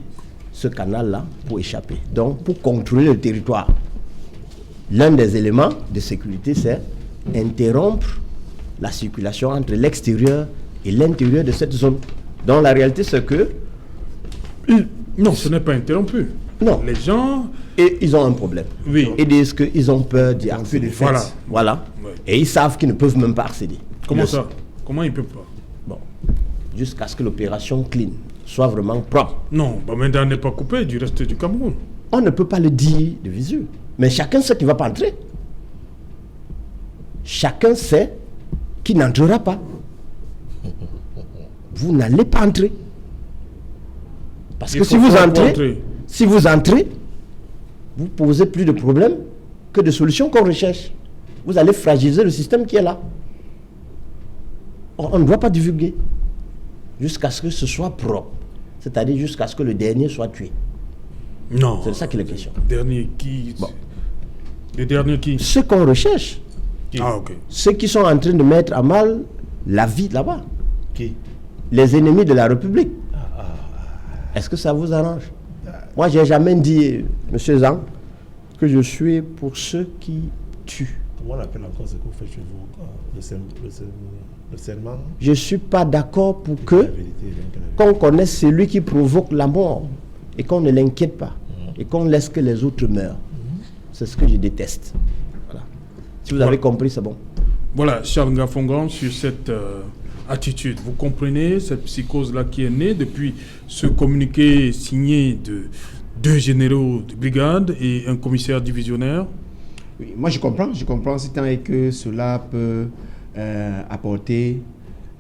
ce canal-là pour échapper. Donc, pour contrôler le territoire, l'un des éléments de sécurité, c'est interrompre la circulation entre l'extérieur et l'intérieur de cette zone. Donc, la réalité, c'est que... Non, ce n'est pas interrompu. Non. Les gens... Et ils ont un problème. Oui. Ils disent qu'ils ont peur d'y accéder. Voilà. Oui. Et ils savent qu'ils ne peuvent même pas accéder. Comment ça? Comment ils ne peuvent pas? Bon. Jusqu'à ce que l'opération clean soit vraiment propre. Non, Bamenda n'est pas coupé du reste du Cameroun. On ne peut pas le dire de visu. Mais chacun sait qu'il ne va pas entrer. Chacun sait qu'il n'entrera pas. Vous n'allez pas entrer. Parce que si vous entrez... Si vous entrez, vous posez plus de problèmes que de solutions qu'on recherche. Vous allez fragiliser le système qui est là. On ne doit pas divulguer jusqu'à ce que ce soit propre. C'est-à-dire jusqu'à ce que le dernier soit tué. Non. C'est ça qui est la question. Dernier qui... Bon. Les derniers qui... Ceux qu'on recherche. Ah, ok. Ceux qui sont en train de mettre à mal la vie là-bas. Qui? Les ennemis de la République. Est-ce que ça vous arrange? Moi, je n'ai jamais dit, M. Zang, que je suis pour ceux qui tuent. Comment on appelle encore ce que vous faites chez vous? Le serment? Je ne suis pas d'accord pour que qu'on connaisse celui qui provoque la mort et qu'on ne l'inquiète pas et qu'on laisse que les autres meurent. C'est ce que je déteste. Voilà. Si vous avez compris, c'est bon. Voilà, Charles Ngafongan, sur cette attitude, vous comprenez cette psychose-là qui est née depuis ce communiqué signé de 2 généraux de brigade et un commissaire divisionnaire? Oui, moi je comprends si tant est que cela peut apporter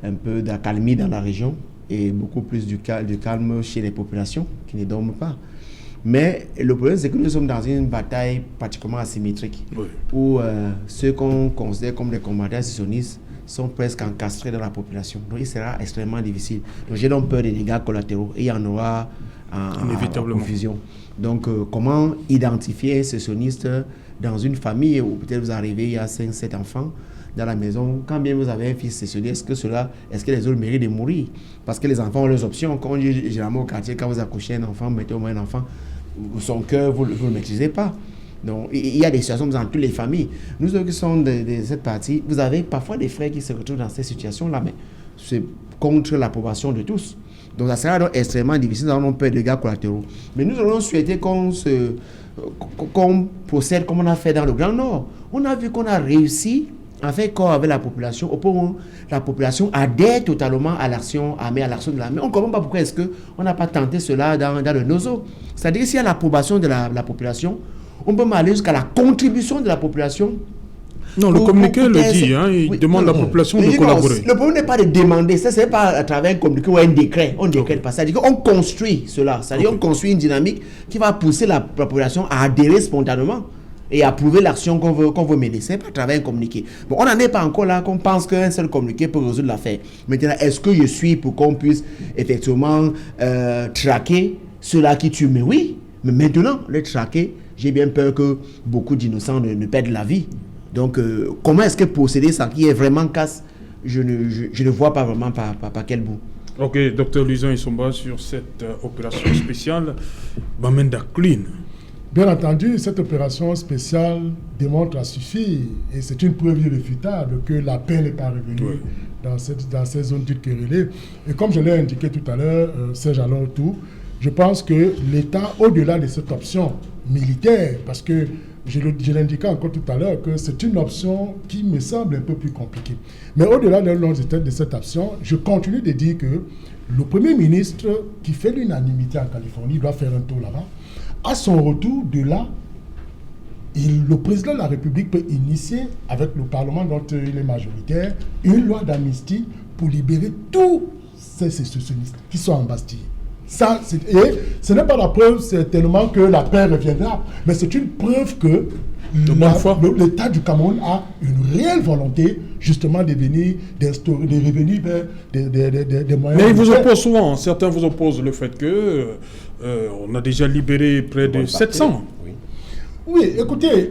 un peu d'accalmie dans la région et beaucoup plus de calme chez les populations qui ne dorment pas. Mais le problème, c'est que nous sommes dans une bataille pratiquement asymétrique, oui, où ceux qu'on considère comme des combattants sécessionnistes sont presque encastrés dans la population. Donc il sera extrêmement difficile. Donc j'ai donc peur des dégâts collatéraux et il y en aura en confusion. Donc comment identifier un sécessionniste dans une famille où peut-être vous arrivez, il y a 5-7 enfants dans la maison, quand bien vous avez un fils sécessionniste, est-ce que les autres méritent de mourir? Parce que les enfants ont leurs options. Quand on dit généralement au quartier, quand vous accouchez un enfant, mettez au moins un enfant, son cœur, vous ne le maîtrisez pas. Donc, il y a des situations dans toutes les familles. Nous qui sommes de cette partie, vous avez parfois des frères qui se retrouvent dans ces situations-là, mais c'est contre l'approbation de tous. Donc, ça sera donc extrêmement difficile, nous avons peur de dégâts collatéraux. Mais nous aurions souhaité qu'on procède comme on a fait dans le Grand Nord. On a vu qu'on a réussi à faire corps avec la population, au point où la population adhère totalement à l'action armée, à l'action de l'armée. On ne comprend pas pourquoi est-ce qu'on n'a pas tenté cela dans le NOZO. C'est-à-dire que s'il y a l'approbation de la population, on peut aller jusqu'à la contribution de la population. Non, le communiqué le dit, hein, il demande à la population de collaborer. Le problème n'est pas de demander, ça c'est pas à travers un communiqué ou un décret, on ne décrète pas. C'est-à-dire qu'on construit cela, c'est-à-dire qu'on construit une dynamique qui va pousser la population à adhérer spontanément et approuver l'action qu'on veut mener. C'est pas à travers un communiqué. Bon, on n'en est pas encore là qu'on pense qu'un seul communiqué peut résoudre l'affaire. Maintenant, est-ce que je suis pour qu'on puisse effectivement traquer ceux-là qui tuent? Mais oui, mais maintenant, les traquer, j'ai bien peur que beaucoup d'innocents ne perdent la vie. Donc, comment est-ce que procéder sans qu'il y ait vraiment casse? Je ne vois pas vraiment par quel bout. Ok, Dr Luisan Issomba, sur cette opération spéciale, Bamenda Clean. Bien entendu, cette opération spéciale démontre à suffire, et c'est une preuve irréfutable que la paix n'est pas revenue dans ces zones dites querellées. Et comme je l'ai indiqué tout à l'heure, Serge Alontou, je pense que l'État, au-delà de cette option militaire, parce que je l'indiquais encore tout à l'heure, que c'est une option qui me semble un peu plus compliquée. Mais au-delà de cette option, je continue de dire que le Premier ministre, qui fait l'unanimité en Californie, doit faire un tour là-bas. À son retour de là, le président de la République peut initier, avec le Parlement dont il est majoritaire, une loi d'amnistie pour libérer tous ces sécessionnistes qui sont en Bastille. Et ce n'est pas la preuve certainement que la paix reviendra, mais c'est une preuve que l'État du Cameroun a une réelle volonté justement de revenir vers des moyens. Mais ils vous opposent souvent, certains vous opposent le fait que on a déjà libéré près de 700. Oui, écoutez,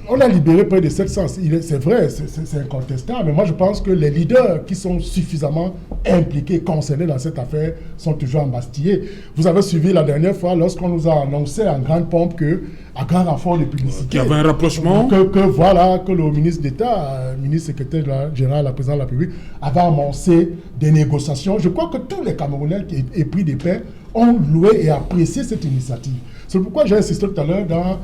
on a libéré près de 700, c'est vrai, c'est incontestable, mais moi je pense que les leaders qui sont suffisamment impliqués, concernés dans cette affaire, sont toujours embastillés. Vous avez suivi la dernière fois, lorsqu'on nous a annoncé en grande pompe que, à grand renfort de publicité, qu'il y avait un rapprochement, que le ministre d'État, ministre secrétaire général, la présidente de la République, avait annoncé des négociations. Je crois que tous les Camerounais épris de paix ont loué et apprécié cette initiative. C'est pourquoi j'ai insisté tout à l'heure dans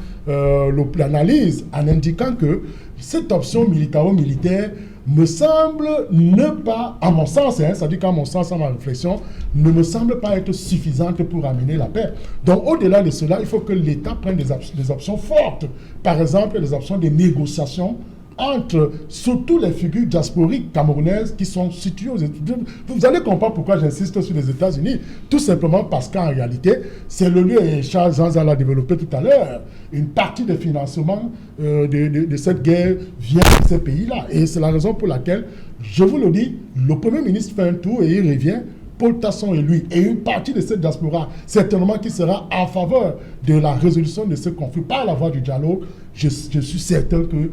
l'analyse en indiquant que cette option militaro-militaire me semble ne pas, à mon sens, c'est-à-dire qu'à mon sens, à ma réflexion, ne me semble pas être suffisante pour amener la paix. Donc au-delà de cela, il faut que l'État prenne des options fortes. Par exemple, des options de négociation entre surtout les figures diasporiques camerounaises qui sont situées aux États-Unis. Vous allez comprendre pourquoi j'insiste sur les États-Unis. Tout simplement parce qu'en réalité, c'est le lieu, et Charles Jean l'a développé tout à l'heure, une partie des financements de cette guerre vient de ces pays-là. Et c'est la raison pour laquelle, je vous le dis, le Premier ministre fait un tour et il revient. Paul Tasson et lui, et une partie de cette diaspora, certainement qui sera en faveur de la résolution de ce conflit par la voie du dialogue, je suis certain que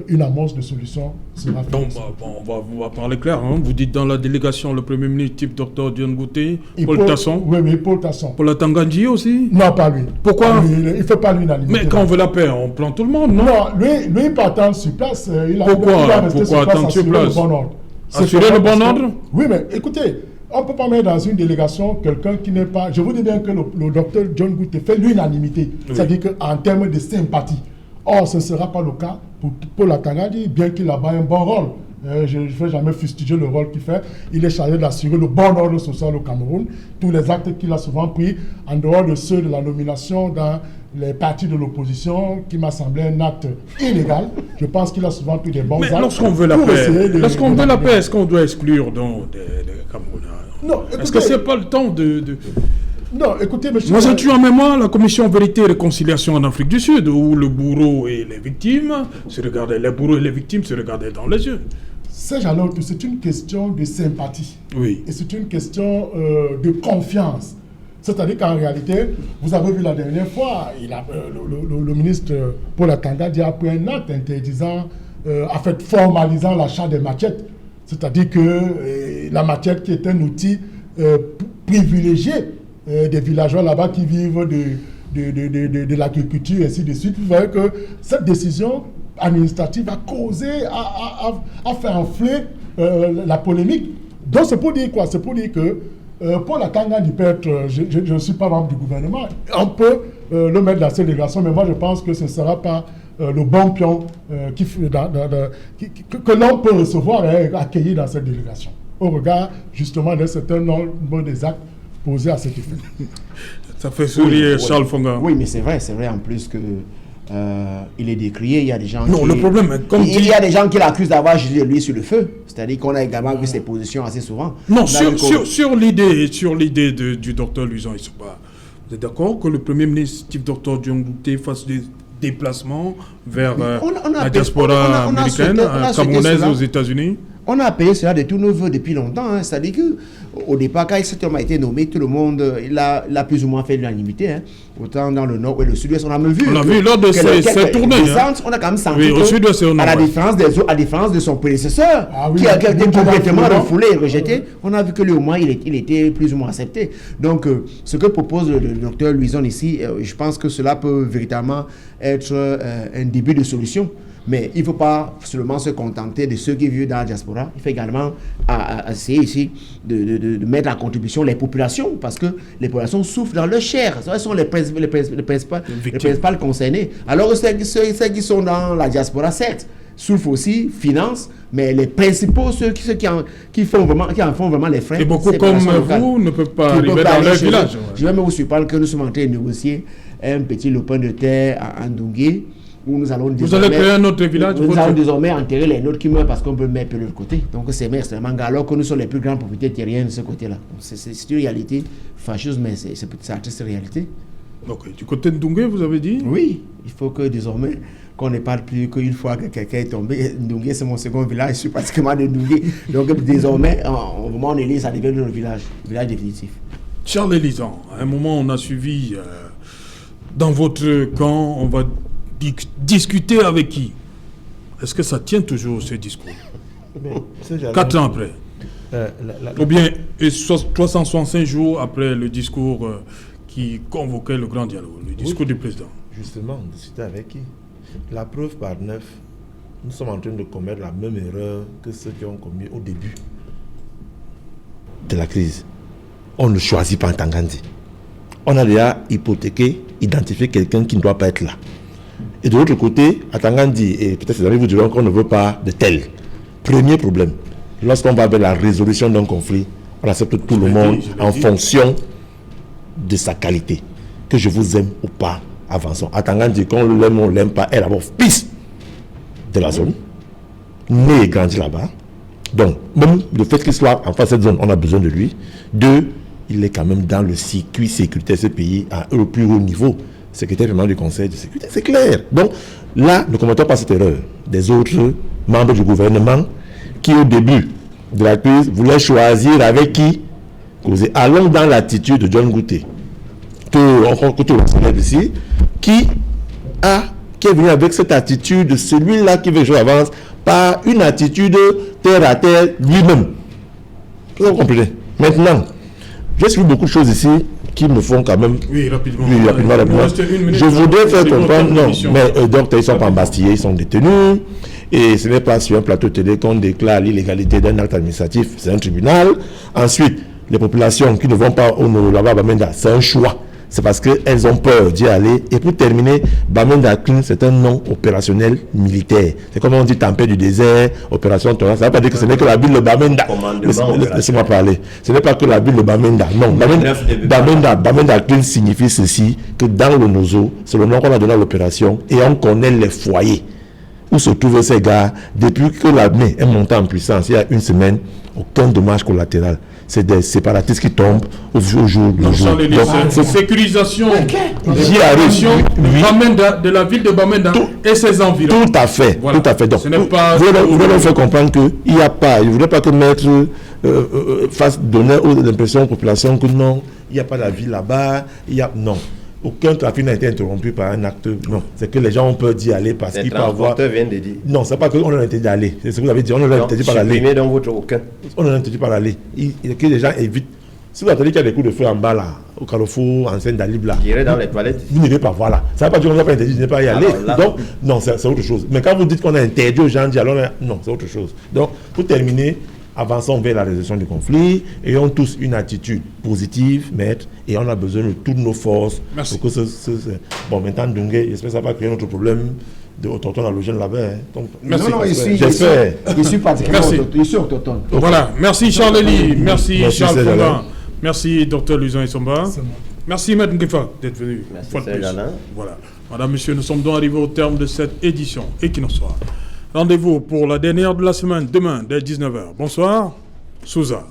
une amorce de solution sera faite. Donc, on va parler clair. Hein. Vous dites dans la délégation le Premier ministre, type Dr Dion Gouté, Paul Tasson. Oui, mais Paul Tasson. Paul Atangandji aussi. Non, pas lui. Pourquoi? Il ne fait pas l'unanimité. Mais quand on veut la paix, on plante tout le monde, non? Non, lui il peut attendre sur place. Pourquoi attendre sur place? Assurer le bon ordre? Oui, mais écoutez, on ne peut pas mettre dans une délégation quelqu'un qui n'est pas... Je vous dis bien que le docteur John Gouté fait l'unanimité. Oui. C'est-à-dire qu'en termes de sympathie. Or, ce ne sera pas le cas pour Paul Atangandji, bien qu'il a un bon rôle. Je ne vais jamais fustiger le rôle qu'il fait. Il est chargé d'assurer le bon ordre social au Cameroun. Tous les actes qu'il a souvent pris, en dehors de ceux de la nomination dans les partis de l'opposition, qui m'a semblé un acte illégal. Je pense qu'il a souvent pris des bons actes. Mais lorsqu'on veut la paix, est-ce qu'on doit exclure donc des Camerounais? Non, écoutez, est-ce que ce n'est pas le temps de... Non, écoutez, monsieur... Moi, j'ai en mémoire la commission Vérité et Réconciliation en Afrique du Sud, où le bourreau et les victimes se regardaient, les bourreaux et les victimes se regardaient dans les yeux. C'est une question de sympathie. Oui. Et c'est une question de confiance. C'est-à-dire qu'en réalité, vous avez vu la dernière fois, le ministre Paul Atangandji a pris un acte interdisant, formalisant l'achat des machettes. C'est-à-dire que la machette qui est un outil privilégié des villageois là-bas qui vivent de l'agriculture et ainsi de suite. Vous voyez que cette décision administrative a causé, a fait enfler la polémique. Donc c'est pour dire quoi? C'est pour dire que Paul Atangandji peut être, je ne suis pas membre du gouvernement, on peut le mettre dans cette délégation, mais moi je pense que ce ne sera pas le bon pion que l'on peut recevoir et accueillir dans cette délégation, au regard justement d'un certain nombre des actes posés à cet effet. Ça fait sourire Charles Fonga. Oui, mais c'est vrai en plus que il est décrié, il y a des gens le problème est comme il y a des gens qui l'accusent d'avoir jeté de l'huile sur le feu, c'est-à-dire qu'on a également vu ses positions assez souvent. Non, sur l'idée du docteur Luisan Issouba, vous êtes d'accord que le Premier ministre type docteur Dion Gouté fasse des déplacements vers la diaspora américaine, camerounaise aux États-Unis? On a appelé cela de tous nos voeux depuis longtemps. Hein. C'est-à-dire qu'au départ, quand cet homme a été nommé, tout le monde il a plus ou moins fait l'unanimité. Hein. Autant dans le nord et le sud-ouest, on a même vu. On a vu lors de ces tournées. On a quand même senti à la différence de son prédécesseur, qui a été complètement refoulé et rejeté, on a vu que lui au moins, il était plus ou moins accepté. Donc, ce que propose le docteur Luisan ici, je pense que cela peut véritablement être un début de solution. Mais il ne faut pas seulement se contenter de ceux qui vivent dans la diaspora. Il faut également essayer ici de mettre en contribution les populations, parce que les populations souffrent dans leur chair. Ce sont les principales concernées. Alors que ceux qui sont dans la diaspora, certes, souffrent aussi, financent, mais les principaux, ceux qui en font vraiment les frais. Et beaucoup comme vous ne peuvent pas arriver dans leur village. Je vais même vous surprendre que nous sommes en train de négocier un petit lopin de terre à Ndungé, où nous allons allez créer un autre village. Nous allons désormais enterrer les nôtres qui meurent parce qu'on peut mettre de l'autre côté. Donc c'est extrêmement grave, alors que nous sommes les plus grands propriétaires terriens de ce côté-là. C'est une réalité fâcheuse, mais c'est la triste réalité. Ok, du côté de Ndungé, vous avez dit? Oui, il faut que désormais, qu'on ne parle plus qu'une fois que quelqu'un est tombé. Ndungé, c'est mon second village, je suis pratiquement de Ndungé. Donc désormais, au moment où on est là, ça devient notre village définitif. Charles Elisan, à un moment, on a suivi dans votre camp, on va discuter avec qui? Est-ce que ça tient toujours, ce discours? 4 ans après. Ou bien 365 jours après le discours qui convoquait le grand dialogue, le discours du président. Justement, discuter avec qui? La preuve par 9, nous sommes en train de commettre la même erreur que ceux qui ont commis au début de la crise. On ne choisit pas Atangandji. On a déjà hypothéqué, identifié quelqu'un qui ne doit pas être là. Et de l'autre côté, Atangandji, et peut-être ces amis vous diront qu'on ne veut pas de tel. Premier problème, lorsqu'on va vers la résolution d'un conflit, on accepte tout le monde en fonction de sa qualité. Que je vous aime ou pas, avançons. Atangandji, qu'on l'aime ou on ne l'aime pas, est d'abord fils de la zone, né et grandi là-bas. Donc, même le fait qu'il soit en face de cette zone, on a besoin de lui. 2, il est quand même dans le circuit sécuritaire de ce pays à le plus haut niveau. Secrétaire permanent du Conseil de sécurité, c'est clair. Donc, là, ne commettons pas cette erreur des autres membres du gouvernement qui, au début de la crise, voulaient choisir avec qui causer. Allons dans l'attitude de John Gouté, que l'on connaît ici, qui est venu avec cette attitude de celui-là qui veut que les choses avancent par une attitude terre à terre lui-même. Vous comprenez? Maintenant, j'ai suivi beaucoup de choses ici qui me font quand même... Oui, rapidement. Oui, rapidement. Je voudrais faire comprendre... Non, mais donc, ils ne sont pas embastillés, ils sont détenus. Et ce n'est pas sur un plateau télé qu'on déclare l'illégalité d'un acte administratif, c'est un tribunal. Ensuite, les populations qui ne vont pas au là-bas à Bamenda, c'est un choix. C'est parce qu'elles ont peur d'y aller. Et pour terminer, Bamenda Clean, c'est un nom opérationnel militaire. C'est comme on dit tempête du désert, opération Torah. Ça ne veut pas dire que ce n'est que la ville de Bamenda. Laissez-moi parler. Ce n'est pas que la ville de Bamenda. Non, Bamenda Clean signifie ceci, que dans le Nozo, c'est le nom qu'on a donné à l'opération, et on connaît les foyers où se trouvent ces gars. Depuis que l'armée est montée en puissance, il y a une semaine, aucun dommage collatéral. C'est des séparatistes qui tombent au jour le jour. C'est sécurisation J'y arrive. De la ville de Bamenda et ses environs. Tout à fait. Voilà. Tout à fait. Donc, ce n'est pas... vous voulez leur faire comprendre qu'il n'y a pas... Je ne voudrais pas que maître fasse donner l'impression aux populations que non, il n'y a pas la ville là-bas. Non. Aucun trafic n'a été interrompu par un acte. Non, c'est que les gens ont peur d'y aller parce qu'ils peuvent avoir... viennent de dire. Non, c'est pas qu'on leur a interdit d'aller. C'est ce que vous avez dit. On leur a interdit pas d'aller. Dans votre aucun. On leur a interdit pas d'aller. Que les gens évitent. Si vous attendez qu'il y a des coups de feu en bas là, au Carrefour, en scène d'Alib là, J'irai dans les toilettes. vous n'irez pas, voilà. Ça ne veut pas dire qu'on n'a pas interdit de ne pas y aller. Là, donc, non, c'est autre chose. Mais quand vous dites qu'on a interdit aux gens d'y aller, non, c'est autre chose. Donc, pour terminer, avançons vers la résolution du conflit, ayons tous une attitude positive, maître, et on a besoin de toutes nos forces. Merci. Pour que bon, maintenant, Dungue, j'espère que ça ne va pas créer notre problème de autochtone allogène là-bas. Hein. Donc, merci. Non, j'espère. Je suis particulièrement autochtone. Voilà, merci Charles Elie, merci Charles Cédric. Fondin, merci Dr Luzon Isomba, merci Maître Ngefa d'être venu. Merci, Fois de plus. Alain. Voilà, madame, monsieur, nous sommes donc arrivés au terme de cette édition Equinox Soir. Rendez-vous pour la dernière de la semaine, demain, dès 19h. Bonsoir, Souza.